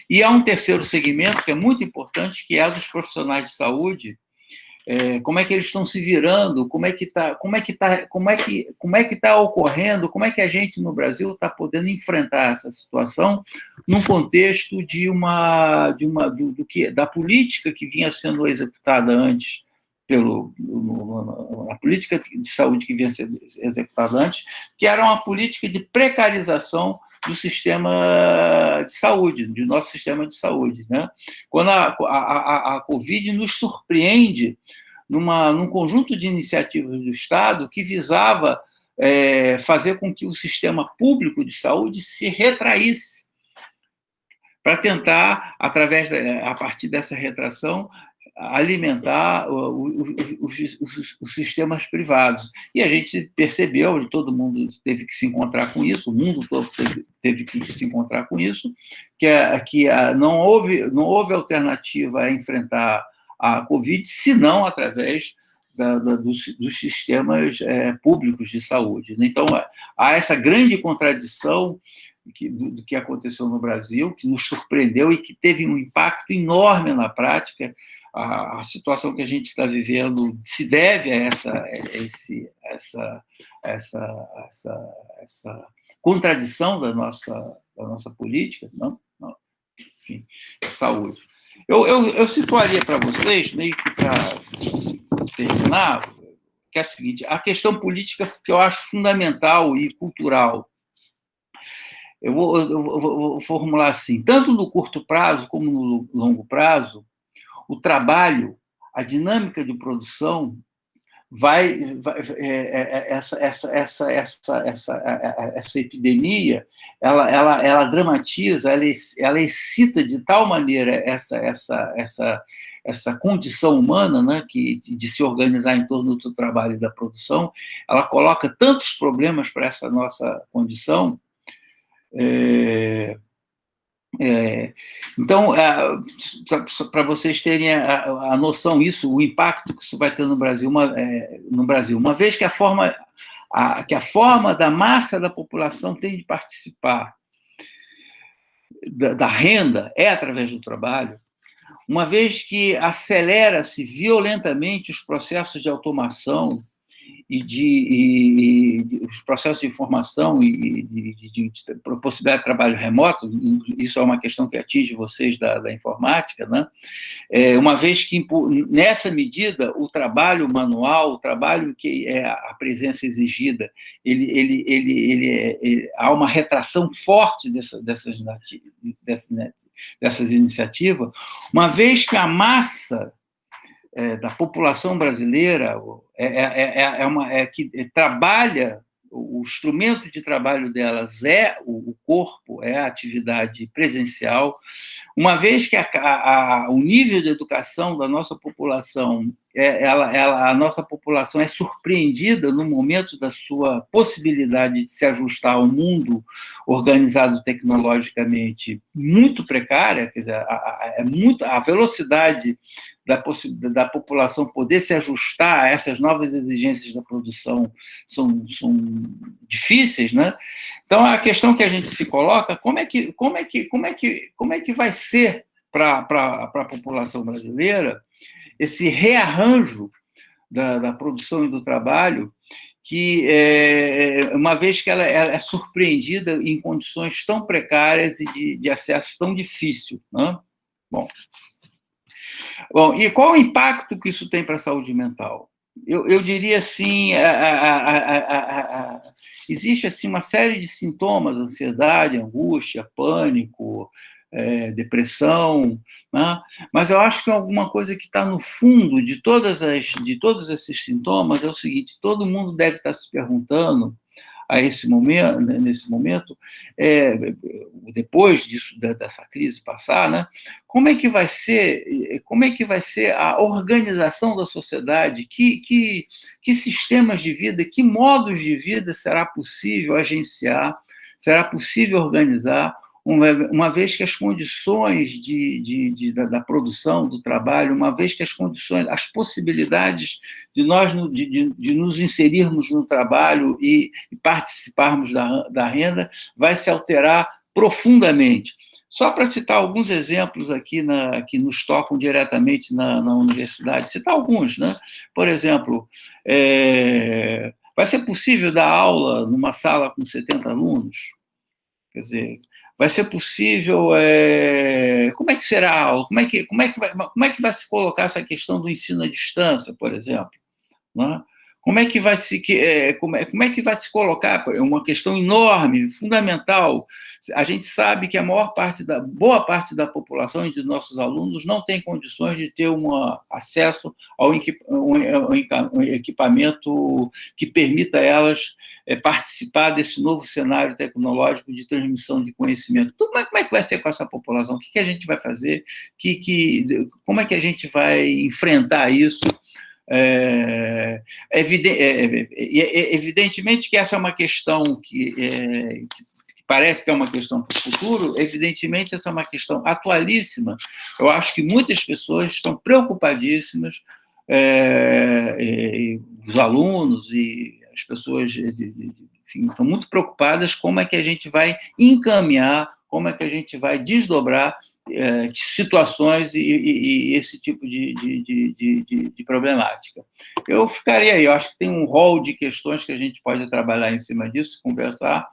E há um terceiro segmento que é muito importante, que é dos profissionais de saúde. Como é que eles estão se virando, como é que está ocorrendo, como é que a gente no Brasil está podendo enfrentar essa situação num contexto da política que vinha sendo executada antes, a política de saúde que vinha sendo executada antes, que era uma política de precarização do sistema de saúde, do nosso sistema de saúde, né? Quando a Covid nos surpreende num conjunto de iniciativas do Estado que visava fazer com que o sistema público de saúde se retraísse, para tentar, a partir dessa retração, alimentar os sistemas privados. E a gente percebeu, e todo mundo teve que se encontrar com isso, o mundo todo teve que se encontrar com isso, que não houve alternativa a enfrentar a Covid, senão através dos sistemas públicos de saúde. Então, há essa grande contradição do que aconteceu no Brasil, que nos surpreendeu e que teve um impacto enorme na prática. A situação que a gente está vivendo se deve a essa contradição da nossa política, não? Enfim, saúde. Eu situaria para vocês, meio que para terminar, que é a seguinte: a questão política, que eu acho fundamental e cultural. Eu vou formular assim: tanto no curto prazo como no longo prazo, o trabalho, a dinâmica de produção essa epidemia, ela dramatiza, ela excita de tal maneira essa condição humana, né, de se organizar em torno do trabalho e da produção. Ela coloca tantos problemas para essa nossa condição. Então, para vocês terem a noção disso, o impacto que isso vai ter no Brasil, uma vez que a forma da massa da população tem de participar da renda é através do trabalho, uma vez que acelera-se violentamente os processos de automação e os processos de informação e de possibilidade de trabalho remoto, isso é uma questão que atinge vocês da informática, né? Uma vez que, nessa medida, o trabalho manual, o trabalho que é a presença exigida, há uma retração forte dessas iniciativas, uma vez que a massa da população brasileira que trabalha o instrumento de trabalho delas é o corpo, é a atividade presencial, uma vez que o nível de educação da nossa população, a nossa população é surpreendida no momento da sua possibilidade de se ajustar ao mundo organizado tecnologicamente muito precária, quer dizer, a velocidade da população poder se ajustar a essas novas exigências da produção são difíceis, né? Então, a questão que a gente se coloca, como é que vai ser para a população brasileira esse rearranjo da produção e do trabalho, que, uma vez que ela é surpreendida em condições tão precárias e de acesso tão difícil, né? Bom, e qual o impacto que isso tem para a saúde mental? Eu diria assim, existe assim uma série de sintomas: ansiedade, angústia, pânico, depressão, né? Mas eu acho que alguma coisa que está no fundo de todos esses sintomas é o seguinte: todo mundo deve estar se perguntando nesse momento, depois dessa crise passar, né? Como é que vai ser a organização da sociedade? Que sistemas de vida, que modos de vida será possível agenciar, será possível organizar, uma vez que as condições da produção, do trabalho, uma vez que as possibilidades de nós de nos inserirmos no trabalho e participarmos da renda vai se alterar profundamente. Só para citar alguns exemplos aqui que nos tocam diretamente na universidade, citar alguns, né? Por exemplo, vai ser possível dar aula numa sala com 70 alunos? Quer dizer, vai ser possível... como é que será a aula? Como é que vai se colocar essa questão do ensino à distância, por exemplo? Né? Como é que vai se colocar? É uma questão enorme, fundamental. A gente sabe que boa parte da população e de nossos alunos não tem condições de ter acesso ao equipamento que permita a elas participar desse novo cenário tecnológico de transmissão de conhecimento. Então, como é que vai ser com essa população? O que a gente vai fazer? Como é que a gente vai enfrentar isso? Evidentemente que essa é uma questão que parece que é uma questão para o futuro. Evidentemente, essa é uma questão atualíssima. Eu acho que muitas pessoas estão preocupadíssimas, os alunos e as pessoas, enfim, estão muito preocupadas como é que a gente vai encaminhar, como é que a gente vai desdobrar situações e esse tipo de problemática. Eu ficaria aí, eu acho que tem um rol de questões que a gente pode trabalhar em cima disso, conversar,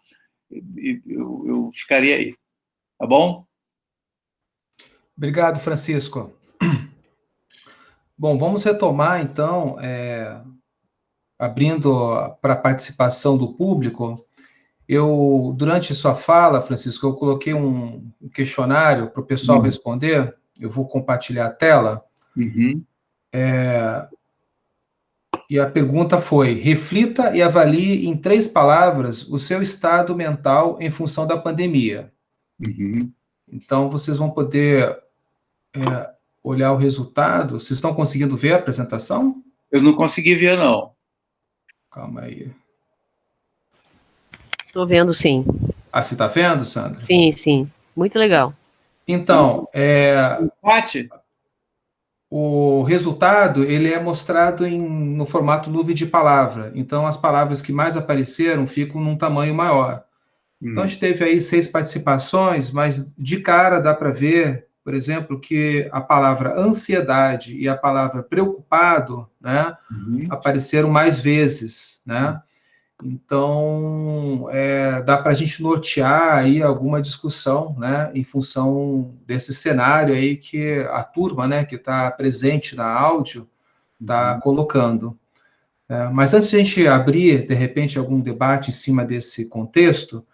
e eu ficaria aí. Tá bom? Obrigado, Francisco. Bom, vamos retomar, então, abrindo para a participação do público. Durante sua fala, Francisco, eu coloquei um questionário para o pessoal responder. Eu vou compartilhar a tela. Uhum. E a pergunta foi: reflita e avalie em 3 palavras o seu estado mental em função da pandemia. Uhum. Então, vocês vão poder olhar o resultado. Vocês estão conseguindo ver a apresentação? Eu não consegui ver, não. Calma aí. Estou vendo, sim. Ah, você está vendo, Sandra? Sim, sim. Muito legal. Então, Pati? o resultado ele é mostrado no formato nuvem de palavra. Então, as palavras que mais apareceram ficam num tamanho maior. Então, a gente teve aí 6 participações, mas de cara dá para ver, por exemplo, que a palavra ansiedade e a palavra preocupado, né, apareceram mais vezes, né? Então, dá para a gente nortear aí alguma discussão, né, em função desse cenário aí que a turma, né, que está presente na áudio, está colocando. Mas antes de a gente abrir, de repente, algum debate em cima desse contexto,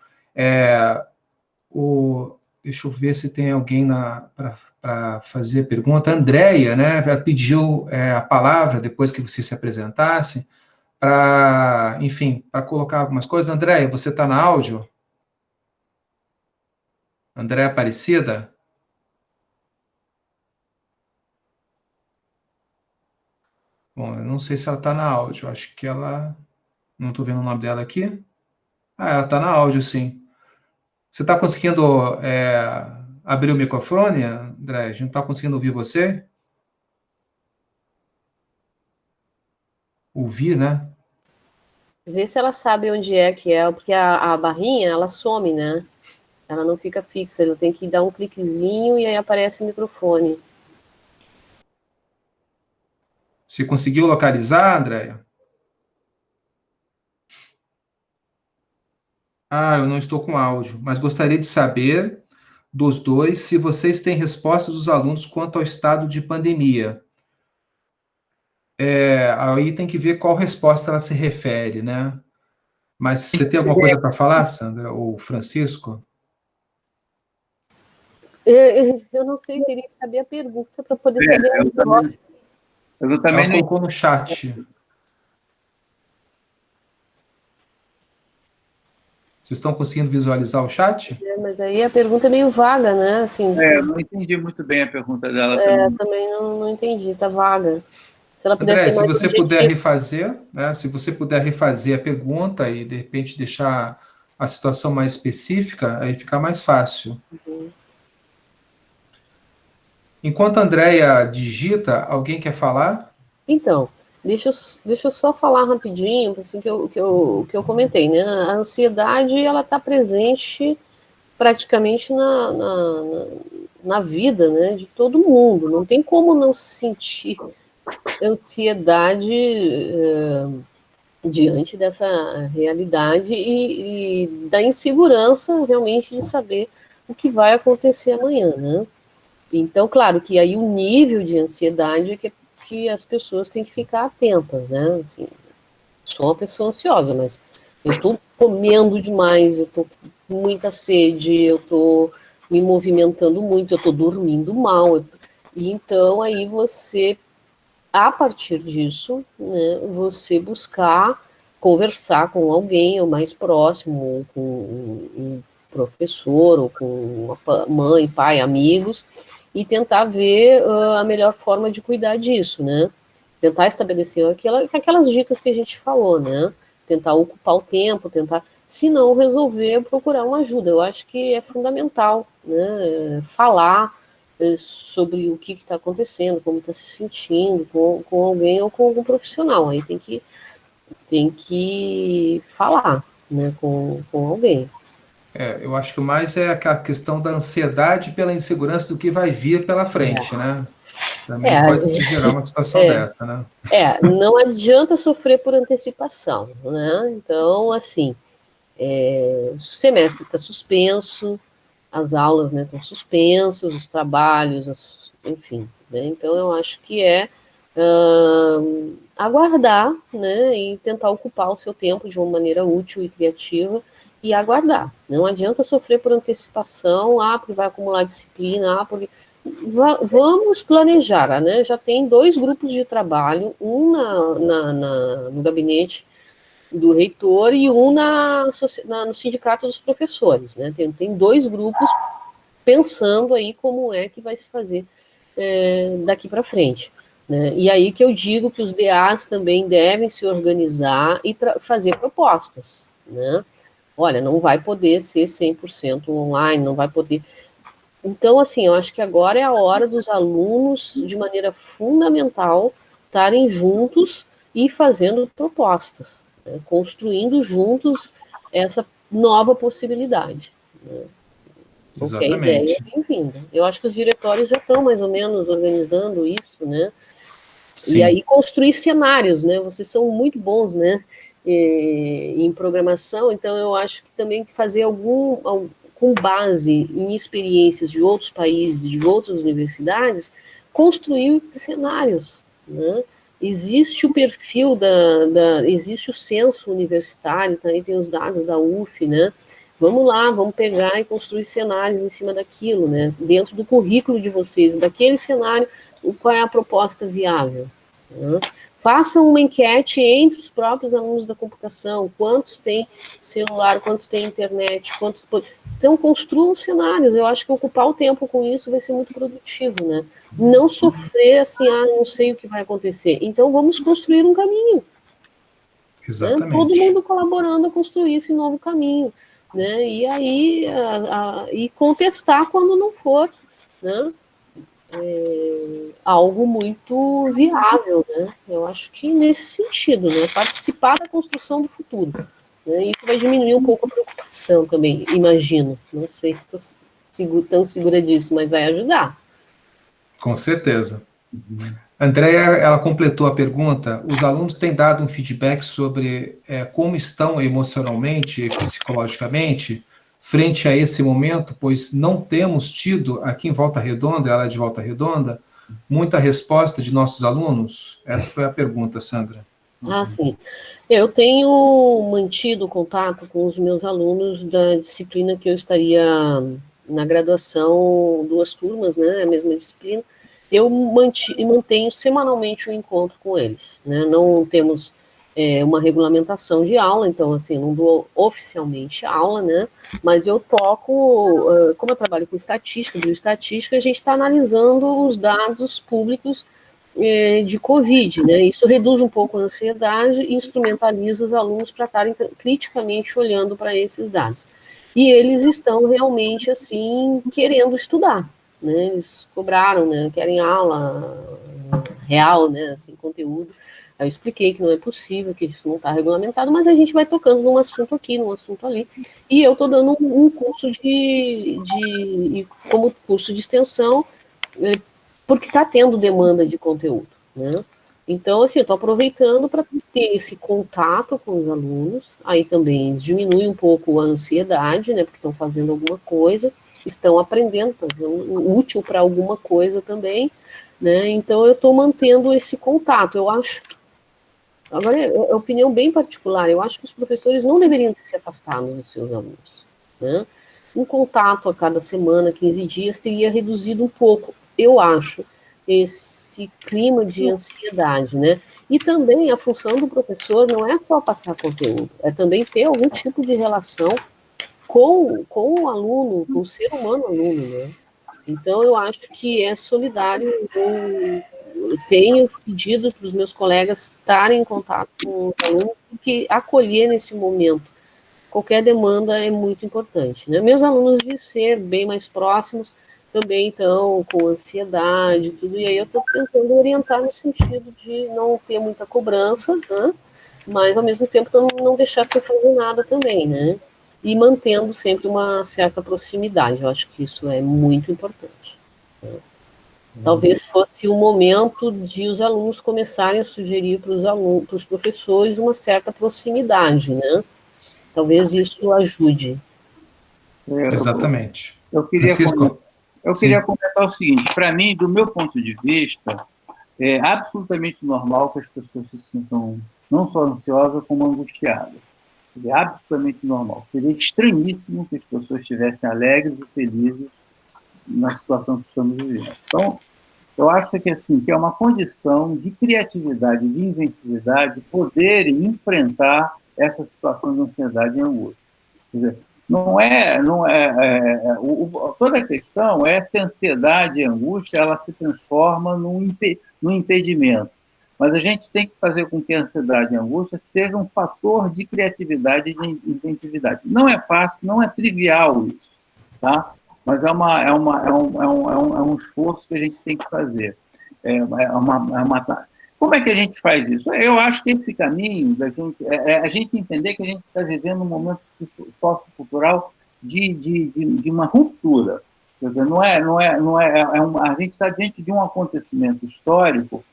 deixa eu ver se tem alguém para fazer pergunta. A Andréia, né, pediu a palavra depois que você se apresentasse, para, enfim, para colocar algumas coisas. Andréia, você está na áudio? Andréia Aparecida? Bom, eu não sei se ela está na áudio, acho que ela... Não estou vendo o nome dela aqui. Ah, ela está na áudio, sim. Você está conseguindo abrir o microfone, André? A gente não está conseguindo ouvir você? Ouvir, né? Vê se ela sabe onde é que é, porque a barrinha, ela some, né? Ela não fica fixa, ela tem que dar um cliquezinho e aí aparece o microfone. Se conseguiu localizar, Andréia? Ah, eu não estou com áudio, mas gostaria de saber dos dois se vocês têm respostas dos alunos quanto ao estado de pandemia. Aí tem que ver qual resposta ela se refere, né? Mas você tem alguma coisa para falar, Sandra, ou Francisco? Eu não sei, teria que saber a pergunta para poder saber a resposta. Eu também Ela colocou no chat. Vocês estão conseguindo visualizar o chat? Mas aí a pergunta é meio vaga, né? Assim, eu não entendi muito bem a pergunta dela. também não entendi, tá vaga. Se ela puder André, ser se mais você objetiva. puder refazer, né? Se você puder refazer a pergunta e, de repente, deixar a situação mais específica, aí fica mais fácil. Enquanto a Andréia digita, alguém quer falar? Então, deixa eu só falar rapidinho, assim, que eu comentei, né? A ansiedade, ela está presente praticamente na vida, né, de todo mundo. Não tem como não se sentir ansiedade diante dessa realidade e da insegurança, realmente, de saber o que vai acontecer amanhã, né? Então, claro que aí o nível de ansiedade é que as pessoas têm que ficar atentas, né? Assim, sou uma pessoa ansiosa, mas eu estou comendo demais, eu estou com muita sede, eu estou me movimentando muito, eu estou dormindo mal. E então aí você, a partir disso, né, você buscar conversar com alguém, ou mais próximo, ou com um professor, ou com uma mãe, pai, amigos, e tentar ver a melhor forma de cuidar disso, né? Tentar estabelecer aquelas dicas que a gente falou, né? Tentar ocupar o tempo, tentar, se não resolver, procurar uma ajuda. Eu acho que é fundamental, né? Falar sobre o que está acontecendo, como está se sentindo com alguém ou com algum profissional. Aí tem que falar, né, com alguém. Eu acho que o mais é a questão da ansiedade pela insegurança do que vai vir pela frente, né? Também pode se gerar uma situação dessa, né? Não adianta sofrer por antecipação, né? Então, assim, o semestre está suspenso, as aulas, né, estão suspensas, os trabalhos, enfim, né? Então eu acho que aguardar, né, e tentar ocupar o seu tempo de uma maneira útil e criativa e aguardar. Não adianta sofrer por antecipação, porque vai acumular disciplina, porque vamos planejar, né? Já tem 2 grupos de trabalho, um no gabinete do reitor e um no sindicato dos professores, né? Tem 2 grupos pensando aí como é que vai se fazer daqui para frente, né? E aí que eu digo que os DAs também devem se organizar e fazer propostas, né? Olha, não vai poder ser 100% online, não vai poder. Então, assim, eu acho que agora é a hora dos alunos, de maneira fundamental, estarem juntos e fazendo propostas, né? Construindo juntos essa nova possibilidade, né? Porque a ideia é bem-vinda. Eu acho que os diretórios já estão mais ou menos organizando isso, né? Sim. E aí construir cenários, né? Vocês são muito bons, né, em programação, então eu acho que também fazer com base em experiências de outros países, de outras universidades, construir cenários, né? Existe o perfil existe o censo universitário, também tem os dados da UF, né? Vamos lá, vamos pegar e construir cenários em cima daquilo, né? Dentro do currículo de vocês, daquele cenário, qual é a proposta viável, né? Façam uma enquete entre os próprios alunos da computação, quantos têm celular, quantos têm internet, quantos... Então, construam cenários, eu acho que ocupar o tempo com isso vai ser muito produtivo, né? Não sofrer assim, não sei o que vai acontecer. Então, vamos construir um caminho. Exatamente. Né? Todo mundo colaborando a construir esse novo caminho, né? E aí, e contestar quando não for, né? Algo muito viável, né? Eu acho que nesse sentido, né? Participar da construção do futuro. Né? Isso vai diminuir um pouco a preocupação também, imagino. Não sei se estou tão segura disso, mas vai ajudar. Com certeza. Andréia, ela completou a pergunta. Os alunos têm dado um feedback sobre como estão emocionalmente e psicologicamente frente a esse momento, pois não temos tido, aqui em Volta Redonda, ela é de Volta Redonda, muita resposta de nossos alunos? Essa foi a pergunta, Sandra. Sim. Eu tenho mantido contato com os meus alunos da disciplina que eu estaria na graduação, 2 turmas, né, a mesma disciplina. Eu mantenho semanalmente um encontro com eles, né? Não temos uma regulamentação de aula, então, assim, não dou oficialmente aula, né? Mas eu toco, como eu trabalho com estatística, bioestatística, a gente está analisando os dados públicos de Covid, né? Isso reduz um pouco a ansiedade e instrumentaliza os alunos para estarem criticamente olhando para esses dados. E eles estão realmente, assim, querendo estudar, né? Eles cobraram, né? Querem aula real, né? Assim, conteúdo. Eu expliquei que não é possível, que isso não está regulamentado, mas a gente vai tocando num assunto aqui, num assunto ali. E eu estou dando um curso como curso de extensão, porque está tendo demanda de conteúdo, né? Então, assim, eu estou aproveitando para ter esse contato com os alunos, aí também diminui um pouco a ansiedade, né, porque estão fazendo alguma coisa, estão aprendendo, fazendo útil para alguma coisa também, né, então eu estou mantendo esse contato. Eu acho que, agora é opinião bem particular, eu acho que os professores não deveriam ter se afastado dos seus alunos, né? Um contato a cada semana, 15 dias, teria reduzido um pouco, eu acho, esse clima de ansiedade, né? E também a função do professor não é só passar conteúdo, é também ter algum tipo de relação com o aluno, com o ser humano aluno, né? Então, eu acho que é solidário. Eu tenho pedido para os meus colegas estarem em contato com os alunos, porque acolher nesse momento qualquer demanda é muito importante, né? Meus alunos de ser bem mais próximos também estão com ansiedade, tudo, e aí eu estou tentando orientar no sentido de não ter muita cobrança, né? Mas ao mesmo tempo não deixar sem fazer nada também, né? E mantendo sempre uma certa proximidade, eu acho que isso é muito importante. Né? Talvez fosse o momento de os alunos começarem a sugerir para os professores uma certa proximidade, né? Talvez isso ajude. Exatamente. Eu queria comentar o seguinte, para mim, do meu ponto de vista, é absolutamente normal que as pessoas se sintam não só ansiosas, como angustiadas. É absolutamente normal. Seria estranhíssimo que as pessoas estivessem alegres e felizes na situação que estamos vivendo. Então, eu acho que, assim, que é uma condição de criatividade, de inventividade, poderem enfrentar essa situação de ansiedade e angústia. Quer dizer, toda a questão é se a ansiedade e a angústia ela se transforma num impedimento. Mas a gente tem que fazer com que a ansiedade e a angústia sejam um fator de criatividade e de inventividade. Não é fácil, não é trivial isso, tá? Mas é um esforço que a gente tem que fazer. Como é que a gente faz isso? Eu acho que esse caminho a gente entender que a gente está vivendo um momento sociocultural de uma ruptura. Quer dizer, a gente está diante de um acontecimento histórico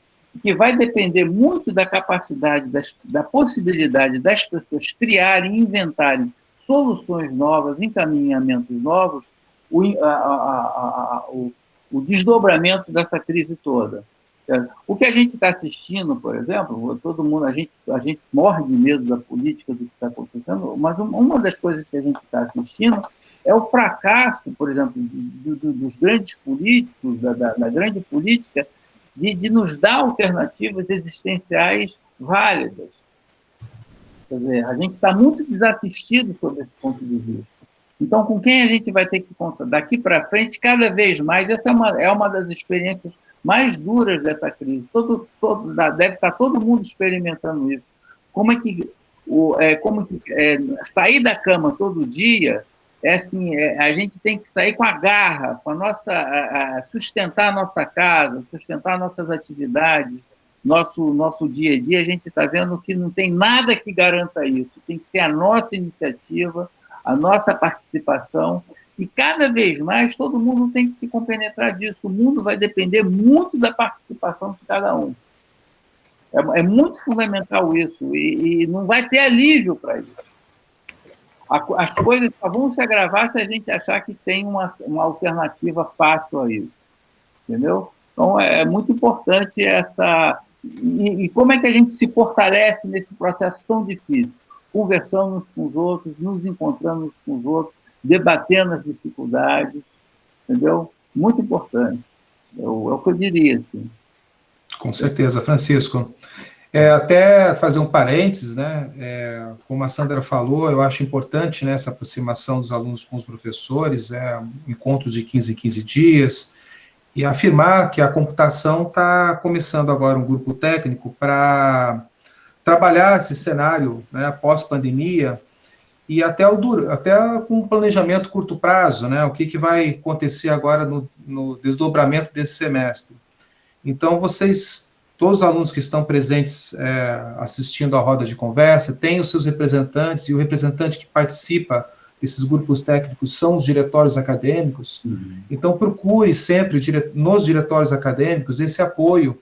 que vai depender muito da capacidade, da possibilidade das pessoas criarem, inventarem soluções novas, encaminhamentos novos, o desdobramento dessa crise toda. O que a gente está assistindo, por exemplo, todo mundo, a gente morre de medo da política, do que está acontecendo, mas uma das coisas que a gente está assistindo é o fracasso, por exemplo, dos grandes políticos, da grande política, de nos dar alternativas existenciais válidas. Quer dizer, a gente está muito desassistido sob esse ponto de vista. Então, com quem a gente vai ter que contar? Daqui para frente, cada vez mais, essa é uma das experiências mais duras dessa crise. Deve estar todo mundo experimentando isso. Como é que sair da cama todo dia a gente tem que sair com a garra, com a nossa, sustentar a nossa casa, sustentar nossas atividades, nosso dia a dia. A gente está vendo que não tem nada que garanta isso. Tem que ser a nossa iniciativa, a nossa participação, e cada vez mais todo mundo tem que se compenetrar disso. O mundo vai depender muito da participação de cada um. É muito fundamental isso, e não vai ter alívio para isso. As coisas só vão se agravar se a gente achar que tem uma alternativa fácil a isso, entendeu? Então, é muito importante essa... E como é que a gente se fortalece nesse processo tão difícil? Conversando uns com os outros, nos encontrando uns com os outros, debatendo as dificuldades, entendeu? Muito importante. É o que eu diria, assim. Com certeza, Francisco. Até fazer um parênteses, né? Como a Sandra falou, eu acho importante, né, essa aproximação dos alunos com os professores, encontros de 15 em 15 dias, e afirmar que a computação está começando agora um grupo técnico para trabalhar esse cenário, né, pós-pandemia, e até com um planejamento curto prazo, né, o que vai acontecer agora no desdobramento desse semestre. Então, todos os alunos que estão presentes assistindo à roda de conversa, têm os seus representantes, e o representante que participa desses grupos técnicos são os diretórios acadêmicos. Então, procure sempre, nos diretórios acadêmicos, esse apoio,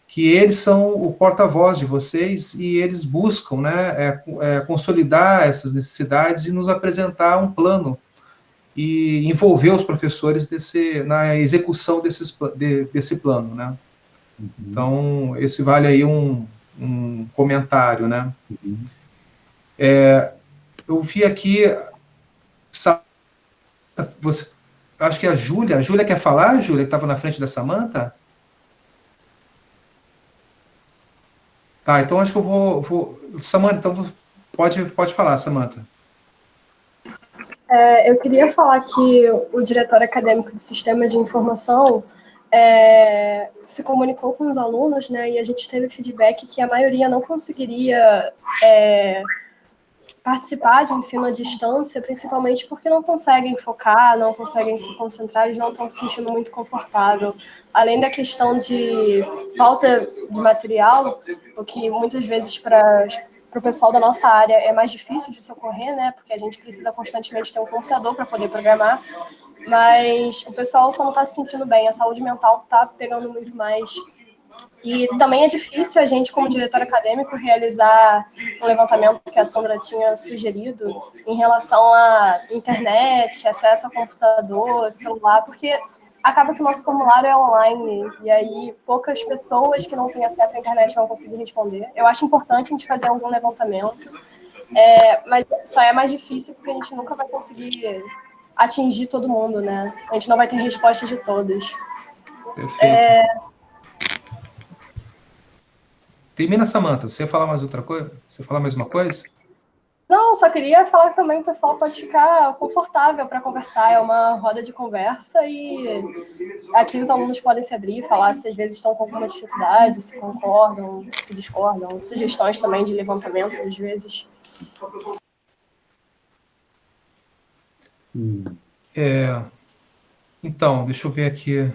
que eles são o porta-voz de vocês, e eles buscam, né, consolidar essas necessidades e nos apresentar um plano, e envolver os professores na execução desse plano, né? Então, esse vale aí um comentário, né? Eu vi aqui, acho que a Júlia quer falar, Júlia, que estava na frente da Samantha? Tá, então acho que eu vou... Samantha, então pode falar, Samantha. Eu queria falar que o diretor acadêmico do Sistema de Informação se comunicou com os alunos, né, e a gente teve feedback que a maioria não conseguiria participar de ensino à distância, principalmente porque não conseguem focar, não conseguem se concentrar, eles não estão se sentindo muito confortável. Além da questão de falta de material, o que muitas vezes para o pessoal da nossa área é mais difícil de socorrer, né, porque a gente precisa constantemente ter um computador para poder programar, mas o pessoal só não está se sentindo bem, a saúde mental está pegando muito mais. E também é difícil a gente, como diretor acadêmico, realizar um levantamento que a Sandra tinha sugerido em relação à internet, acesso a computador, celular, porque acaba que o nosso formulário é online, e aí poucas pessoas que não têm acesso à internet vão conseguir responder. Eu acho importante a gente fazer algum levantamento, mas só é mais difícil porque a gente nunca vai conseguir atingir todo mundo, né? A gente não vai ter resposta de todos. Perfeito. Termina, Samantha. Você ia falar mais outra coisa? Você ia falar mais uma coisa? Não, só queria falar que também o pessoal pode ficar confortável para conversar. É uma roda de conversa e aqui os alunos podem se abrir e falar se às vezes estão com alguma dificuldade, se concordam, se discordam, sugestões também de levantamentos às vezes. Então, deixa eu ver aqui.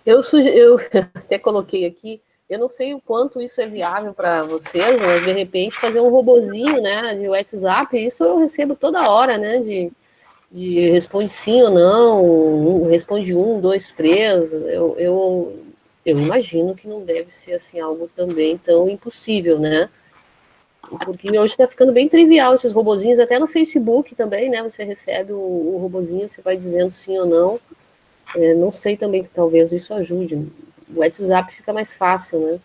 Eu até coloquei aqui, eu não sei o quanto isso é viável para vocês, mas de repente fazer um robozinho, né, de WhatsApp, isso eu recebo toda hora, né, de responde sim ou não, responde 1, 2, 3, eu imagino que não deve ser assim algo também tão impossível, né, porque hoje está ficando bem trivial esses robozinhos, até no Facebook também, né, você recebe o robozinho, você vai dizendo sim ou não, não sei também que talvez isso ajude. O WhatsApp fica mais fácil, né?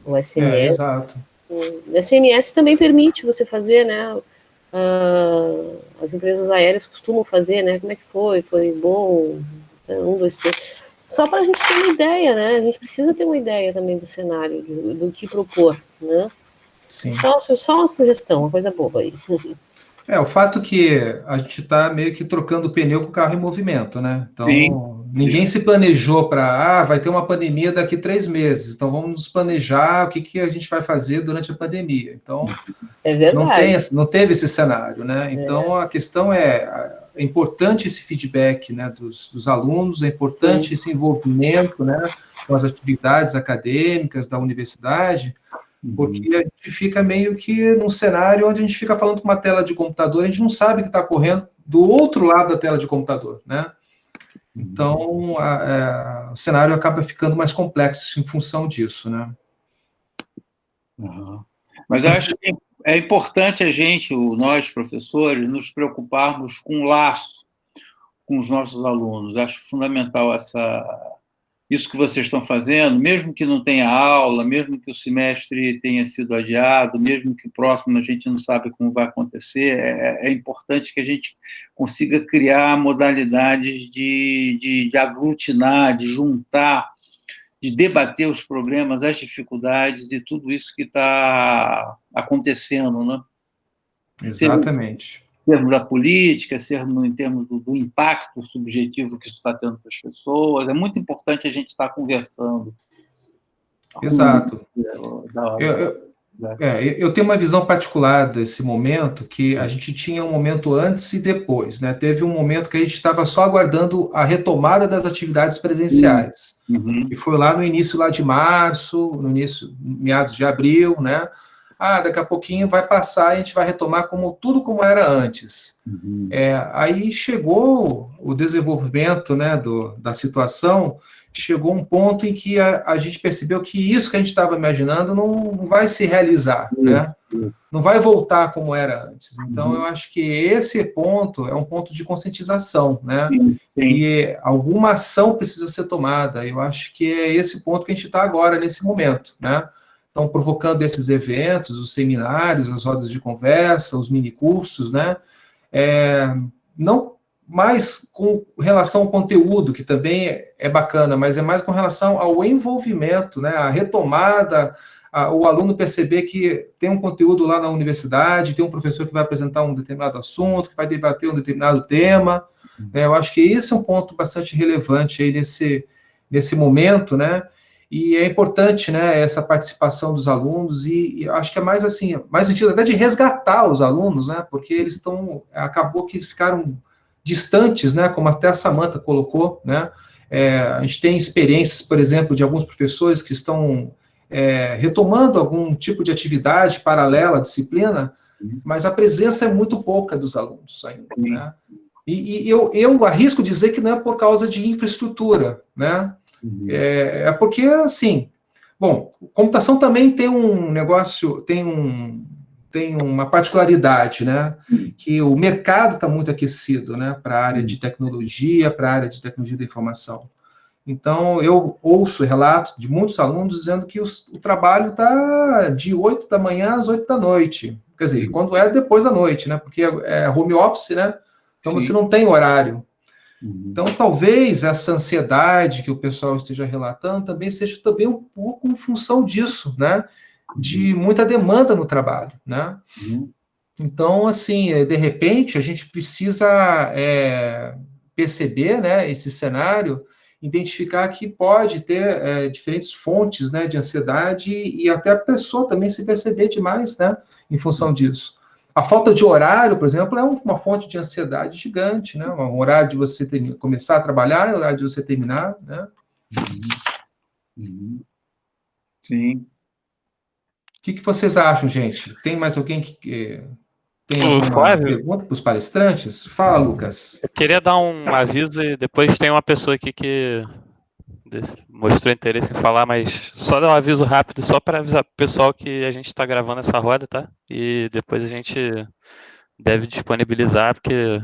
O SMS. Exato. O SMS também permite você fazer, né? As empresas aéreas costumam fazer, né? Como é que foi? Foi bom? 1, 2, 3. Só para a gente ter uma ideia, né? A gente precisa ter uma ideia também do cenário, do que propor, né? Sim. Só uma sugestão, uma coisa boa aí. O fato que a gente está meio que trocando o pneu com o carro em movimento, né? Então, Sim. ninguém se planejou para, vai ter uma pandemia daqui 3 meses, então vamos nos planejar o que a gente vai fazer durante a pandemia. Então, É verdade. não teve esse cenário, né? Então, a questão é importante esse feedback, né, dos alunos, é importante esse envolvimento, né, com as atividades acadêmicas da universidade, porque a gente fica meio que num cenário onde a gente fica falando com uma tela de computador, a gente não sabe o que está correndo do outro lado da tela de computador, né? Então, o cenário acaba ficando mais complexo em função disso, né? Mas eu acho que é importante a gente, nós professores, nos preocuparmos com o laço com os nossos alunos. Acho fundamental isso que vocês estão fazendo, mesmo que não tenha aula, mesmo que o semestre tenha sido adiado, mesmo que o próximo a gente não sabe como vai acontecer, é importante que a gente consiga criar modalidades de aglutinar, de juntar, de debater os problemas, as dificuldades de tudo isso que está acontecendo, né? Exatamente. Em termos da política, em termos do impacto subjetivo que isso está tendo para as pessoas. É muito importante a gente estar conversando. Exato. Eu tenho uma visão particular desse momento, que a gente tinha um momento antes e depois, né? Teve um momento que a gente estava só aguardando a retomada das atividades presenciais. E foi lá no início lá de março, meados de abril, né? Daqui a pouquinho vai passar e a gente vai retomar tudo como era antes. Aí chegou o desenvolvimento, né, da situação, chegou um ponto em que a gente percebeu que isso que a gente estava imaginando não vai se realizar, né? Não vai voltar como era antes. Então, eu acho que esse ponto é um ponto de conscientização, né? E alguma ação precisa ser tomada. Eu acho que é esse ponto que a gente está agora, nesse momento, né? Então, provocando esses eventos, os seminários, as rodas de conversa, os minicursos, né? Não mais com relação ao conteúdo, que também é bacana, mas é mais com relação ao envolvimento, né? A retomada, o aluno perceber que tem um conteúdo lá na universidade, tem um professor que vai apresentar um determinado assunto, que vai debater um determinado tema. Eu acho que esse é um ponto bastante relevante aí nesse momento, né? E é importante, né, essa participação dos alunos, e acho que é mais assim, mais sentido até de resgatar os alunos, né, porque eles acabou que ficaram distantes, né, como até a Samantha colocou, né, a gente tem experiências, por exemplo, de alguns professores que estão retomando algum tipo de atividade paralela à disciplina, mas a presença é muito pouca dos alunos ainda, né, e eu arrisco dizer que não é por causa de infraestrutura, né. Porque, assim, bom, computação também tem um negócio, tem uma particularidade, né, que o mercado está muito aquecido, né, para a área de tecnologia, para a área de tecnologia da informação. Então, eu ouço relatos de muitos alunos dizendo que o trabalho está de 8 da manhã às 8 da noite, quer dizer, quando é depois da noite, né, porque é home office, né, então você não tem horário. Então, talvez essa ansiedade que o pessoal esteja relatando também seja também um pouco em função disso, né? De muita demanda no trabalho, né? Então, assim, de repente, a gente precisa perceber, né, esse cenário, identificar que pode ter diferentes fontes, né, de ansiedade e até a pessoa também se perceber demais, né, em função disso. A falta de horário, por exemplo, é uma fonte de ansiedade gigante, né? Um horário de você começar a trabalhar e o horário de você terminar, né? Sim. O que vocês acham, gente? Tem mais alguém que tem alguma pergunta para os palestrantes? Fala, Lucas. Eu queria dar um aviso e depois tem uma pessoa aqui que mostrou interesse em falar, mas só dar um aviso rápido, só para avisar pro pessoal que a gente está gravando essa roda, tá? E depois a gente deve disponibilizar, porque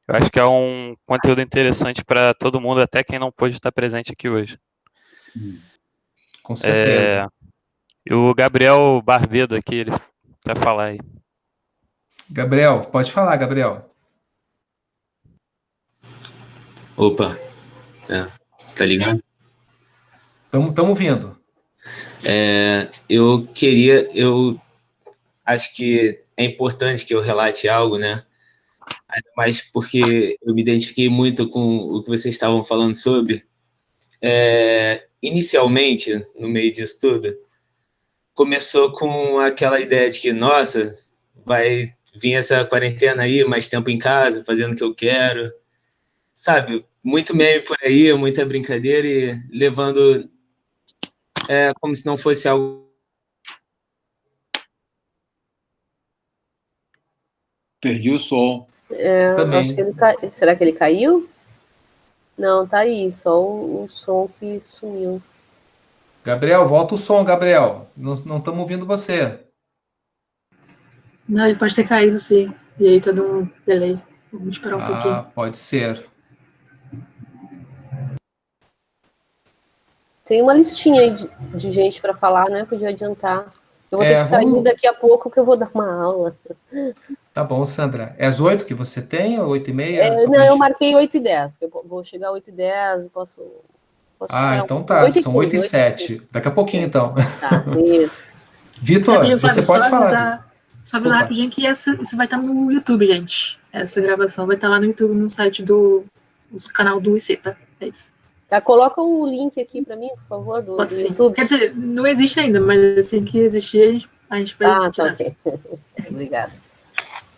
eu acho que é um conteúdo interessante para todo mundo, até quem não pôde estar presente aqui hoje. Com certeza. E o Gabriel Barbedo aqui, ele vai falar aí. Gabriel, pode falar, Gabriel. Opa. Tá ligado? Estamos vindo. Eu acho que é importante que eu relate algo, né? Ainda mais porque eu me identifiquei muito com o que vocês estavam falando sobre. Inicialmente, no meio disso tudo, começou com aquela ideia de que, nossa, vai vir essa quarentena aí, mais tempo em casa, fazendo o que eu quero. Sabe, muito meme por aí, muita brincadeira e levando como se não fosse algo. Perdi o som. Também. Acho que ele será que ele caiu? Não, tá aí, só o som que sumiu. Gabriel, volta o som, Gabriel. Não estamos ouvindo você. Não, ele pode ter caído, sim. E aí tá dando um delay. Vamos esperar um pouquinho. Pode ser. Tem uma listinha aí de gente para falar, né? Podia adiantar. Eu vou ter que sair daqui a pouco que eu vou dar uma aula. Tá bom, Sandra. É às 8 que você tem ou 8h30? Não, eu marquei 8h10. Eu vou chegar às 8h10, posso então tá. São 8h07. Daqui a pouquinho, então. Tá, isso. Vitor, você pode falar. Só avisar rapidinho que isso vai estar no YouTube, gente. Essa gravação vai estar lá no YouTube, no site do canal do IC, tá? É isso. Tá, coloca o link aqui para mim, por favor, do YouTube. Quer dizer, não existe ainda, mas assim que existir, a gente vai tirar. Tá, ok. Obrigada.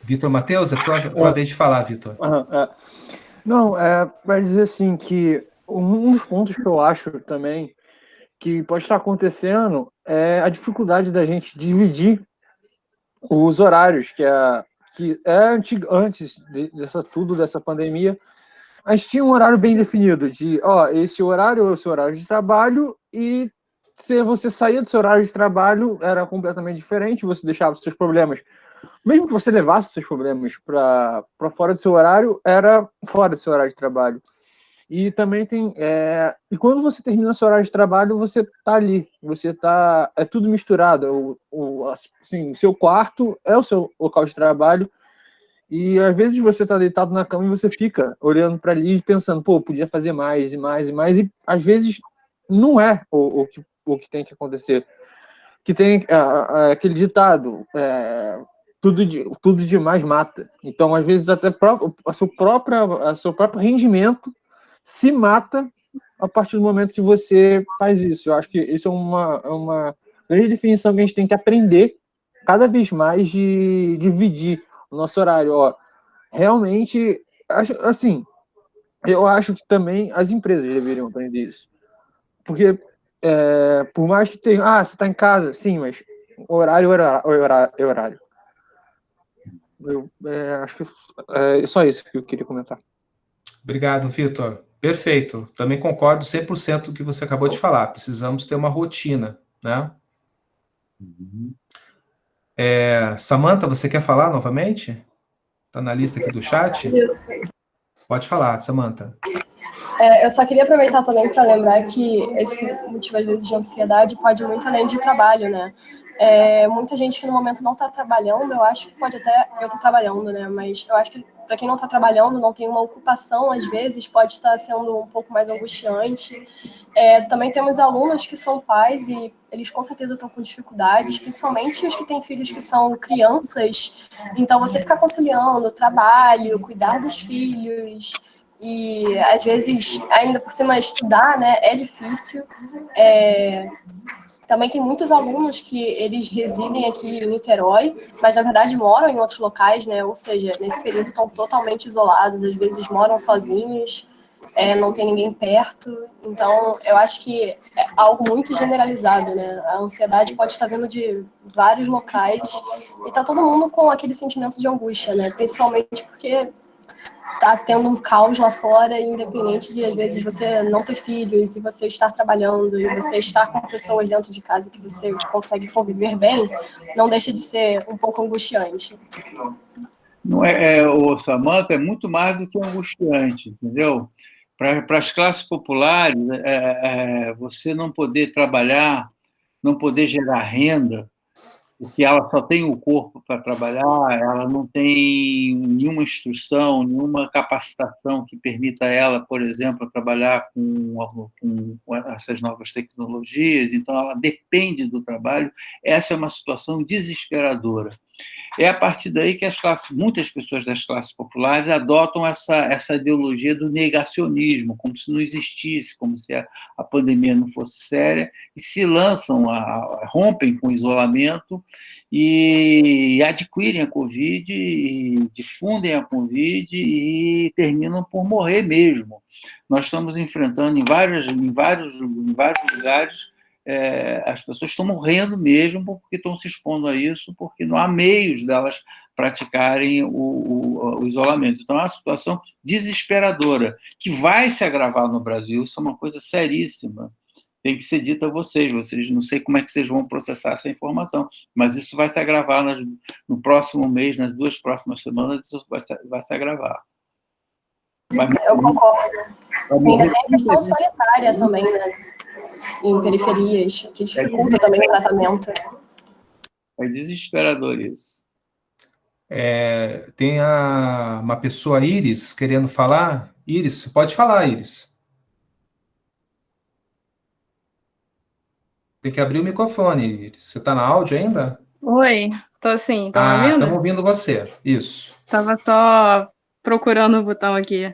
Vitor Matheus, é tua vez de falar, Vitor. Não, vai dizer assim que um dos pontos que eu acho também que pode estar acontecendo é a dificuldade da gente dividir os horários, que antes dessa pandemia, a gente tinha um horário bem definido de, esse horário é o seu horário de trabalho, e se você saía do seu horário de trabalho era completamente diferente, você deixava os seus problemas, mesmo que você levasse os seus problemas para fora do seu horário, era fora do seu horário de trabalho. E também tem, e quando você termina seu horário de trabalho, você tá ali, é tudo misturado, assim, o seu quarto é o seu local de trabalho, e às vezes você tá deitado na cama e você fica olhando para ali e pensando, podia fazer mais e mais e mais, e às vezes não é o que tem que acontecer. Que tem aquele ditado, tudo demais mata. Então, às vezes, até o seu próprio rendimento se mata a partir do momento que você faz isso. Eu acho que isso é uma grande definição que a gente tem que aprender cada vez mais de dividir o nosso horário. Realmente, assim, eu acho que também as empresas deveriam aprender isso. Porque, por mais que tenha... você está em casa? Sim, mas horário é horário. Eu acho que é só isso que eu queria comentar. Obrigado, Vitor. Perfeito. Também concordo 100% com o que você acabou de falar. Precisamos ter uma rotina, né? Samantha, você quer falar novamente? Está na lista aqui do chat? Isso. Pode falar, Samantha. Eu só queria aproveitar também para lembrar que esse motivo, às vezes, de ansiedade pode ir muito além de trabalho, né? Muita gente que no momento não está trabalhando, eu acho que pode até... Eu estou trabalhando, né? Mas eu acho que para quem não está trabalhando, não tem uma ocupação, às vezes, pode estar sendo um pouco mais angustiante. Também temos alunos que são pais e eles com certeza estão com dificuldades, principalmente os que têm filhos que são crianças. Então, você ficar conciliando trabalho, cuidar dos filhos... E, às vezes, ainda por cima, estudar, né, é difícil. Também tem muitos alunos que eles residem aqui em Niterói, mas, na verdade, moram em outros locais, né? Ou seja, nesse período estão totalmente isolados, às vezes moram sozinhos, não tem ninguém perto. Então, eu acho que é algo muito generalizado, né? A ansiedade pode estar vindo de vários locais e tá todo mundo com aquele sentimento de angústia, né? Principalmente porque... tá tendo um caos lá fora, independente de, às vezes, você não ter filhos, e você estar trabalhando, e você estar com pessoas dentro de casa que você consegue conviver bem, não deixa de ser um pouco angustiante. Não Samantha, é muito mais do que angustiante, entendeu? Para as classes populares, você não poder trabalhar, não poder gerar renda, porque ela só tem o corpo para trabalhar, ela não tem nenhuma instrução, nenhuma capacitação que permita a ela, por exemplo, trabalhar com essas novas tecnologias, então ela depende do trabalho. Essa é uma situação desesperadora. É a partir daí que muitas pessoas das classes populares adotam essa ideologia do negacionismo, como se não existisse, como se a pandemia não fosse séria, e se lançam, rompem com o isolamento e adquirem a Covid, e difundem a Covid e terminam por morrer mesmo. Nós estamos enfrentando em vários lugares, as pessoas estão morrendo mesmo porque estão se expondo a isso, porque não há meios delas praticarem o isolamento. Então, é uma situação desesperadora, que vai se agravar no Brasil. Isso é uma coisa seríssima. Tem que ser dito a vocês, não sei como é que vocês vão processar essa informação, mas isso vai se agravar no próximo mês, nas 2 próximas semanas, isso vai se agravar. Eu concordo. Ainda tem a questão sanitária também, né? Em periferias, que dificulta também o tratamento. É desesperador isso. Tem uma pessoa, Iris, querendo falar. Iris, você pode falar, Iris. Tem que abrir o microfone, Iris. Você está na áudio ainda? Oi, tô sim, estão me ouvindo? Estamos ouvindo você, isso. Tava só procurando o botão aqui.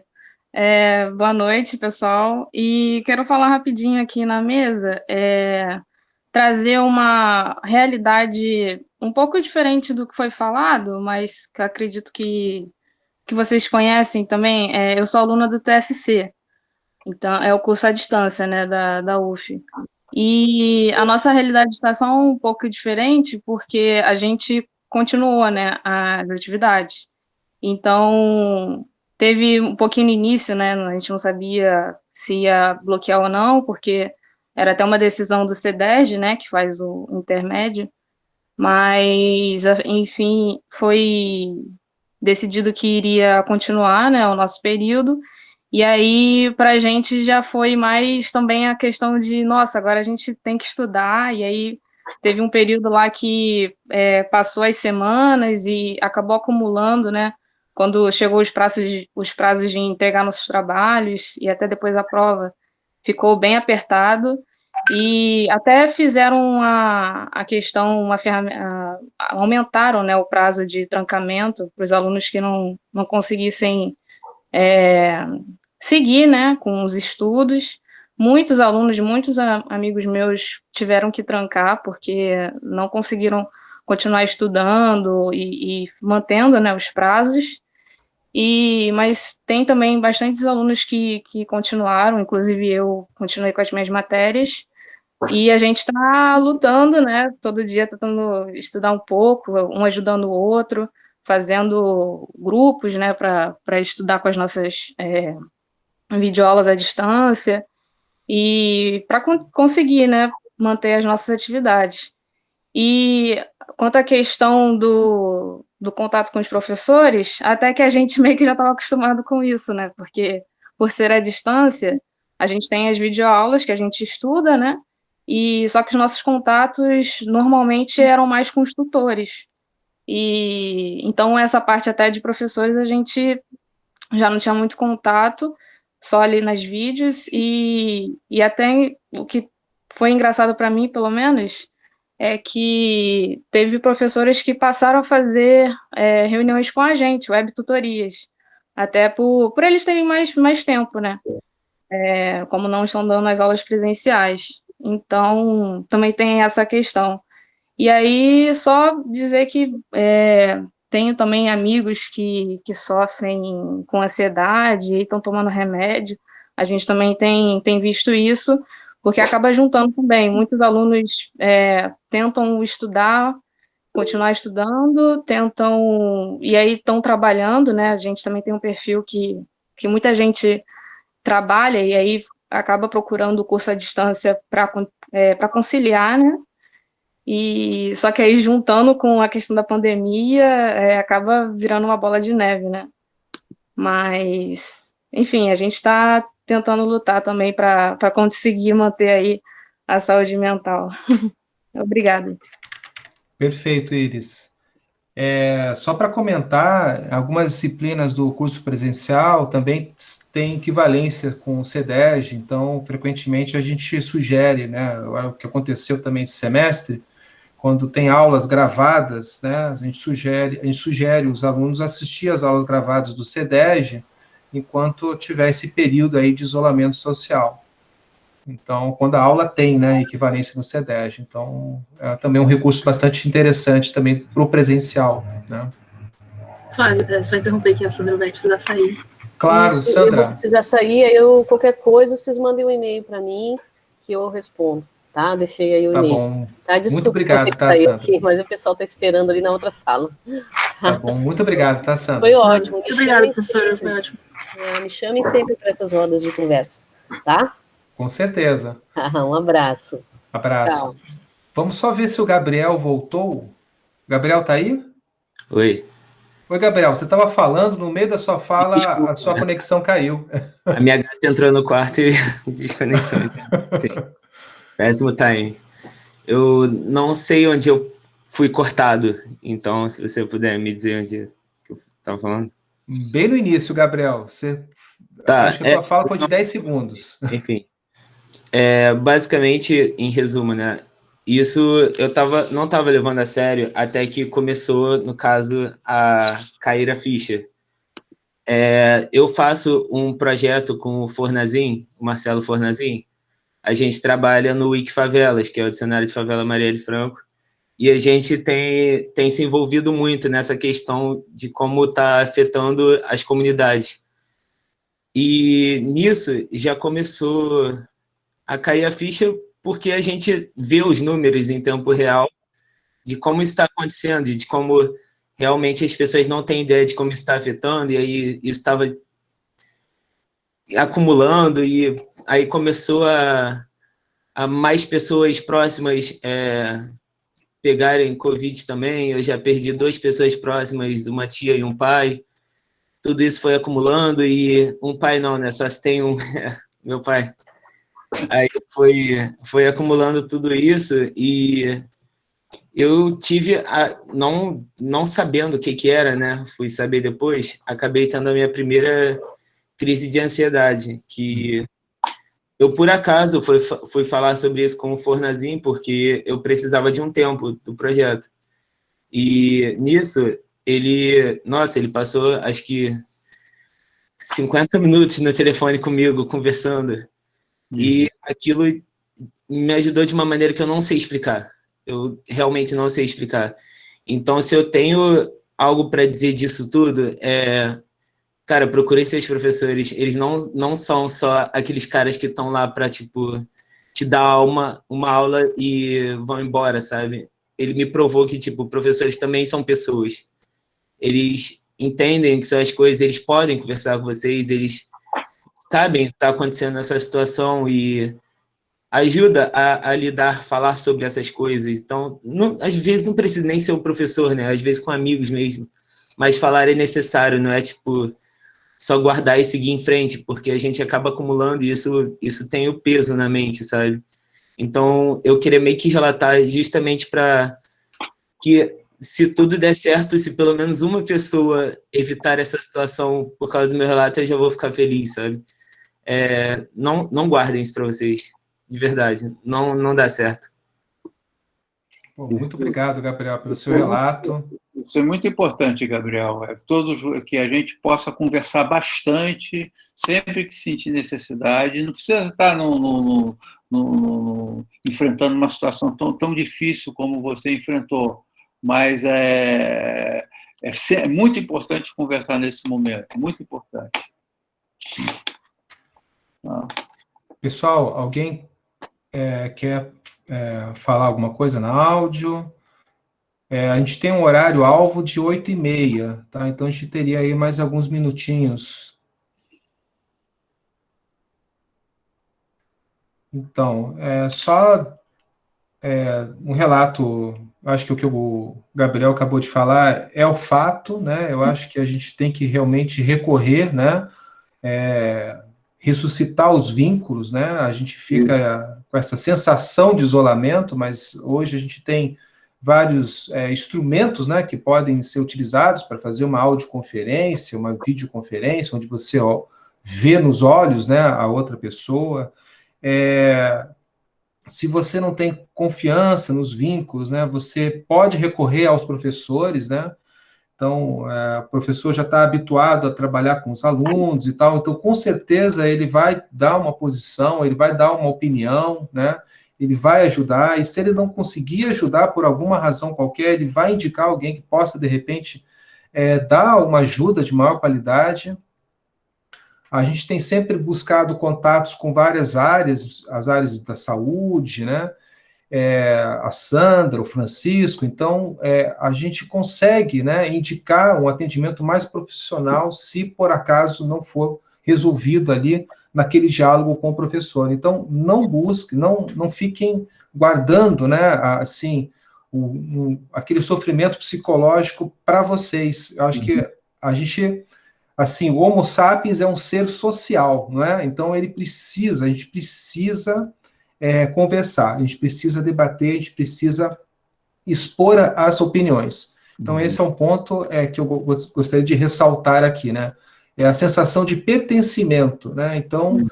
Boa noite, pessoal. E quero falar rapidinho aqui na mesa, trazer uma realidade um pouco diferente do que foi falado, mas que eu acredito que vocês conhecem também. Eu sou aluna do TSC, então é o curso à distância, né, da UF. E a nossa realidade está só um pouco diferente, porque a gente continuou, né, as atividades. Então, teve um pouquinho no início, né, a gente não sabia se ia bloquear ou não, porque era até uma decisão do CEDERJ, né, que faz o intermédio, mas, enfim, foi decidido que iria continuar, né, o nosso período. E aí, para a gente já foi mais também a questão de, nossa, agora a gente tem que estudar, e aí teve um período lá que passou as semanas e acabou acumulando, né, quando chegou os prazos de entregar nossos trabalhos, e até depois a prova, ficou bem apertado, e até fizeram a questão, uma ferramenta, aumentaram, né, o prazo de trancamento para os alunos que não conseguissem seguir, né, com os estudos. Muitos alunos, muitos amigos meus tiveram que trancar porque não conseguiram continuar estudando e mantendo, né, os prazos. Mas tem também bastantes alunos que continuaram, inclusive eu continuei com as minhas matérias, e a gente está lutando, né, todo dia tentando estudar um pouco, um ajudando o outro, fazendo grupos, né, para estudar com as nossas videoaulas à distância, e para conseguir, né, manter as nossas atividades. E quanto à questão do contato com os professores, até que a gente meio que já estava acostumado com isso, né, porque por ser à distância, a gente tem as videoaulas que a gente estuda, né, e só que os nossos contatos normalmente eram mais com os tutores. E então essa parte até de professores a gente já não tinha muito contato, só ali nas vídeos, e até o que foi engraçado para mim, pelo menos, é que teve professores que passaram a fazer reuniões com a gente, web tutorias, até por eles terem mais tempo, né? Como não estão dando as aulas presenciais. Então, também tem essa questão. E aí, só dizer que tenho também amigos que sofrem com ansiedade e estão tomando remédio. A gente também tem visto isso, porque acaba juntando também. Muitos alunos tentam estudar, continuar estudando, e aí estão trabalhando, né? A gente também tem um perfil que muita gente trabalha e aí acaba procurando o curso à distância para conciliar, né? E só que aí, juntando com a questão da pandemia, acaba virando uma bola de neve, né? Mas, enfim, a gente está tentando lutar também para conseguir manter aí a saúde mental. Obrigada. Perfeito, Iris. Só para comentar, algumas disciplinas do curso presencial também têm equivalência com o CEDEG, então, frequentemente, a gente sugere, né, o que aconteceu também esse semestre, quando tem aulas gravadas, né, a gente sugere os alunos assistir às aulas gravadas do CEDEG, enquanto tiver esse período aí de isolamento social. Então, quando a aula tem, né, equivalência no CEDEG. Então, é também um recurso bastante interessante também para o presencial, né? Flávio, só interromper que a Sandra vai precisar sair. Claro, Isso, Sandra. eu vou precisar sair, aí qualquer coisa, vocês mandem um e-mail para mim, que eu respondo, tá? Deixei aí o Tá e-mail. bom. Tá? Desculpa, Muito obrigado, tá, sair Sandra? aqui, mas o pessoal está esperando ali na outra sala. Tá bom, muito obrigado, tá, Sandra? Foi ótimo. Muito obrigada, professora, foi ótimo. Me chamem sempre para essas rodas de conversa, tá? Com certeza. Um abraço. Abraço. Tchau. Vamos só ver se o Gabriel voltou. Gabriel tá aí? Oi. Oi, Gabriel, você estava falando, no meio da sua fala, Desculpa, a sua conexão caiu. A minha gata entrou no quarto e desconectou. Sim. Péssimo time. Eu não sei onde eu fui cortado, então, se você puder me dizer onde eu estava falando. Bem no início, Gabriel. Tá, acho que a tua fala foi de 10 segundos. Enfim. Basicamente, em resumo, né? Isso eu não estava levando a sério até que começou, no caso, a cair a ficha. Eu faço um projeto com o Fornazin, o Marcelo Fornazin. A gente trabalha no Wikifavelas, que é o dicionário de favela Marielle Franco, e a gente tem se envolvido muito nessa questão de como está afetando as comunidades. E nisso já começou a cair a ficha porque a gente vê os números em tempo real de como isso está acontecendo, de como realmente as pessoas não têm ideia de como isso está afetando, e aí isso estava acumulando, e aí começou a mais pessoas próximas pegarem Covid também. Eu já perdi 2 pessoas próximas, uma tia e um pai. Tudo isso foi acumulando, e um pai não, né? Só se tem um, meu pai. Aí foi acumulando tudo isso, e eu tive, não sabendo o que era, né? Fui saber depois, acabei tendo a minha primeira crise de ansiedade, que eu, por acaso, fui falar sobre isso com o Fornazin, porque eu precisava de um tempo do projeto. E nisso, ele passou, acho que 50 minutos no telefone comigo, conversando. E aquilo me ajudou de uma maneira que eu não sei explicar. Eu realmente não sei explicar. Então, se eu tenho algo para dizer disso tudo, cara, procurem seus professores. Eles não são só aqueles caras que estão lá para, tipo, te dar uma aula e vão embora, sabe? Ele me provou que, tipo, professores também são pessoas. Eles entendem o que são as coisas, eles podem conversar com vocês, eles sabem o que está acontecendo nessa situação e ajuda a lidar, falar sobre essas coisas. Então, às vezes não precisa nem ser um professor, né? Às vezes com amigos mesmo. Mas falar é necessário, não é, tipo, só guardar e seguir em frente, porque a gente acaba acumulando e isso tem o peso na mente, sabe? Então, eu queria meio que relatar justamente para que, se tudo der certo, se pelo menos uma pessoa evitar essa situação por causa do meu relato, eu já vou ficar feliz, sabe? Não guardem isso para vocês, de verdade, não dá certo. Muito obrigado, Gabriel, pelo seu relato. Isso é muito importante, Gabriel. Que a gente possa conversar bastante, sempre que sentir necessidade. Não precisa estar enfrentando uma situação tão difícil como você enfrentou, mas é muito importante conversar nesse momento, muito importante. Pessoal, alguém quer falar alguma coisa na áudio? A gente tem um horário alvo de 8h30, tá? Então a gente teria aí mais alguns minutinhos. Então, só um relato, acho que o que o Gabriel acabou de falar é o fato, né? Eu acho que a gente tem que realmente recorrer, né? Ressuscitar os vínculos, né? A gente fica com essa sensação de isolamento, mas hoje a gente tem vários instrumentos, né, que podem ser utilizados para fazer uma audioconferência, uma videoconferência, onde você vê nos olhos, né, a outra pessoa. Se você não tem confiança nos vínculos, né, você pode recorrer aos professores, né? Então, o professor já está habituado a trabalhar com os alunos e tal, então, com certeza, ele vai dar uma posição, ele vai dar uma opinião, né? Ele vai ajudar, e se ele não conseguir ajudar por alguma razão qualquer, ele vai indicar alguém que possa, de repente, dar uma ajuda de maior qualidade. A gente tem sempre buscado contatos com várias áreas, as áreas da saúde, né? A Sandra, o Francisco, então a gente consegue, né, indicar um atendimento mais profissional se por acaso não for resolvido ali naquele diálogo com o professor. Então, não busque, não fiquem guardando, né, assim, aquele sofrimento psicológico para vocês. Eu acho que a gente, assim, o Homo sapiens é um ser social, não é? Então, a gente precisa conversar, a gente precisa debater, a gente precisa expor as opiniões. Então, esse é um ponto que eu gostaria de ressaltar aqui, né? É a sensação de pertencimento, né? Então,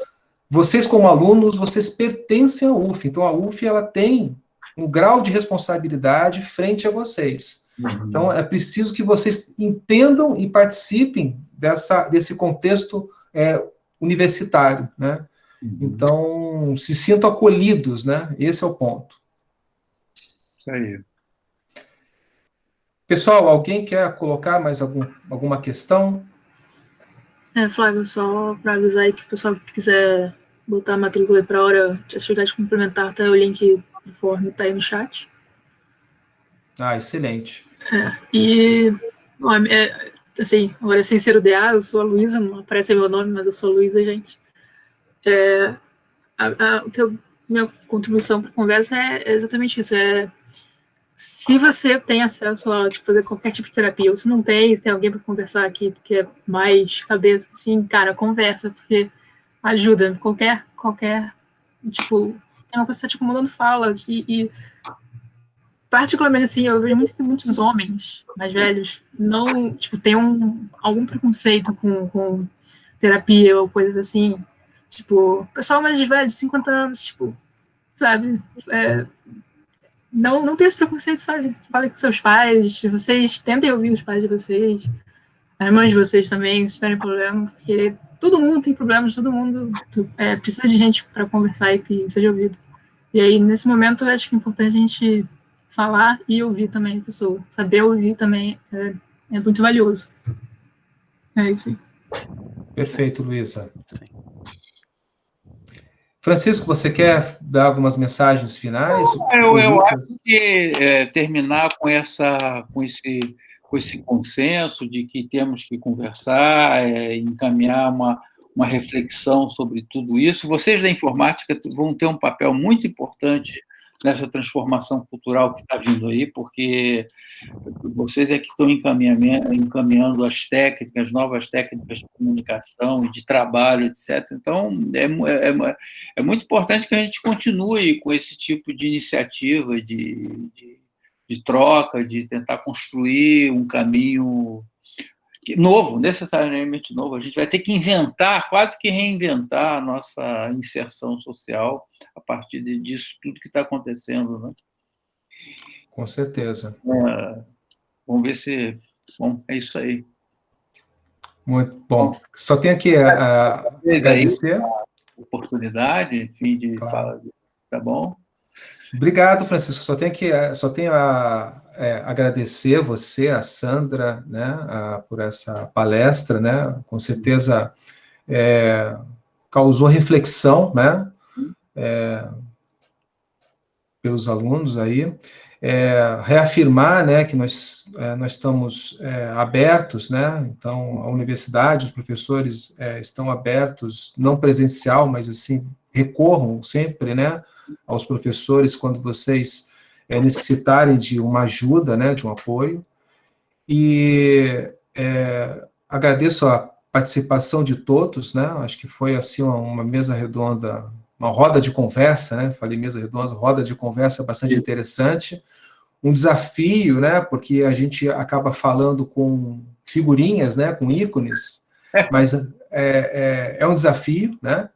vocês como alunos, vocês pertencem à UF, então a UF, ela tem um grau de responsabilidade frente a vocês. Então, é preciso que vocês entendam e participem desse contexto universitário, né? Então, se sintam acolhidos, né? Esse é o ponto. Isso aí. Pessoal, alguém quer colocar mais alguma questão? Flávio, só para avisar aí que o pessoal que quiser botar a matrícula para a hora de atividade complementar, tá, o link do fórum está aí no chat. Excelente. E, bom, assim, agora sem ser o DA, eu sou a Luísa, não aparece meu nome, mas eu sou a Luísa, gente. Minha contribuição para a conversa é exatamente isso, se você tem acesso a fazer qualquer tipo de terapia, ou se não tem, se tem alguém para conversar aqui, que é mais cabeça, assim, cara, conversa, porque ajuda, qualquer tipo, tem uma coisa que está te incomodando, fala, e particularmente, assim, eu vejo muito que muitos homens mais velhos não, tipo, tem algum preconceito com terapia ou coisas assim, tipo, pessoal mais velho, de 50 anos, tipo, sabe, não tem esse preconceito, sabe? Falem com seus pais, vocês tentem ouvir os pais de vocês, as mães de vocês também, se tiverem problema, porque todo mundo tem problemas, todo mundo precisa de gente para conversar e que seja ouvido. E aí, nesse momento, eu acho que é importante a gente falar e ouvir também a pessoa. Saber ouvir também é muito valioso. É isso aí. Perfeito, Luísa. Francisco, você quer dar algumas mensagens finais? Eu acho que terminar com esse consenso de que temos que conversar, encaminhar uma reflexão sobre tudo isso. Vocês da informática vão ter um papel muito importante nessa transformação cultural que está vindo aí, porque vocês é que estão encaminhando as novas técnicas de comunicação e de trabalho, etc. Então, é muito importante que a gente continue com esse tipo de iniciativa, de troca, de tentar construir um caminho novo, necessariamente novo. A gente vai ter que inventar, quase que reinventar a nossa inserção social a partir disso tudo que está acontecendo, né? Com certeza. Vamos ver se... Bom, é isso aí. Muito bom. Só tenho que agradecer a oportunidade, enfim, de falar. Tá bom? Obrigado, Francisco. Só tenho a agradecer você, a Sandra, né, por essa palestra, né? Com certeza causou reflexão, né? Pelos alunos aí. Reafirmar, né, que nós estamos abertos, né? Então, a universidade, os professores estão abertos, não presencial, mas assim, recorram sempre, né, aos professores quando vocês necessitarem de uma ajuda, né, de um apoio. E agradeço a participação de todos, né? Acho que foi assim uma mesa redonda, uma roda de conversa, né? Falei mesa redonda, roda de conversa bastante interessante. um desafio, né? Porque a gente acaba falando com figurinhas, né? Com ícones, mas é um desafio, né?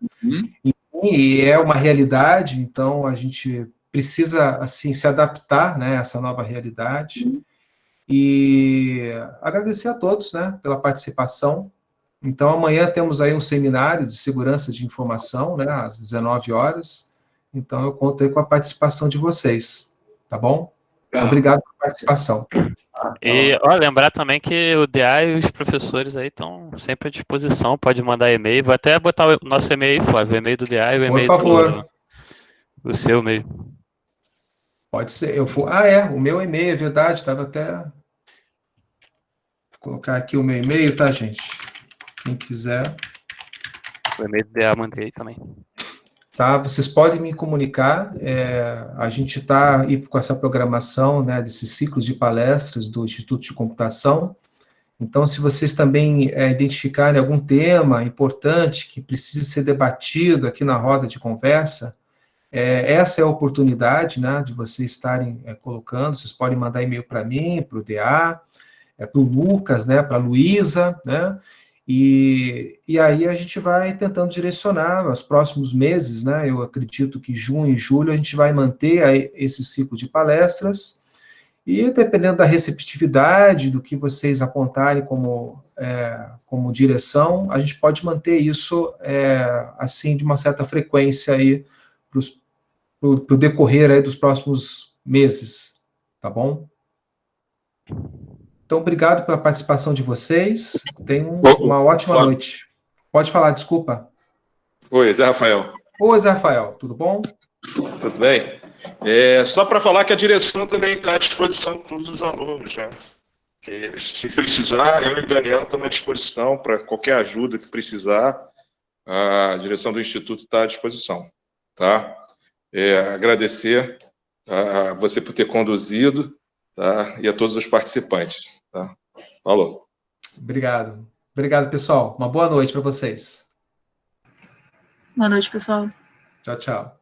E é uma realidade, então a gente precisa, assim, se adaptar, né, a essa nova realidade. E agradecer a todos, né, pela participação. Então, amanhã temos aí um seminário de segurança de informação, né, às 19 horas. Então, eu conto aí com a participação de vocês, tá bom? Obrigado pela participação. E lembrar também que o DA e os professores aí estão sempre à disposição, pode mandar e-mail. Vou até botar o nosso e-mail aí, Flávio, o e-mail do DA e o e-mail Por favor. o seu mesmo. Pode ser. O meu e-mail, é verdade, estava até... Vou colocar aqui o meu e-mail, tá, gente? Quem quiser. O e-mail do DA mandei aí também. Tá, vocês podem me comunicar, a gente está aí com essa programação, né, desses ciclos de palestras do Instituto de Computação. Então, se vocês também identificarem algum tema importante que precise ser debatido aqui na roda de conversa, essa é a oportunidade, né, de vocês estarem colocando. Vocês podem mandar e-mail para mim, para o DA, para o Lucas, né, para a Luísa, né, e aí a gente vai tentando direcionar nos próximos meses, né, eu acredito que junho e julho a gente vai manter aí esse ciclo de palestras, e dependendo da receptividade, do que vocês apontarem como direção, a gente pode manter isso, assim, de uma certa frequência aí, para o decorrer aí dos próximos meses, tá bom? Então, obrigado pela participação de vocês. Tenham uma ótima noite. Pode falar, desculpa. Oi, Zé Rafael. Oi, Zé Rafael, tudo bom? Tudo bem? Só para falar que a direção também está à disposição de todos os alunos, né? Se precisar, eu e o Daniel estamos à disposição para qualquer ajuda que precisar. A direção do Instituto está à disposição, tá? Agradecer a você por ter conduzido, tá? E a todos os participantes. Tá? Falou. Obrigado. Obrigado, pessoal. Uma boa noite para vocês. Boa noite, pessoal. Tchau, tchau.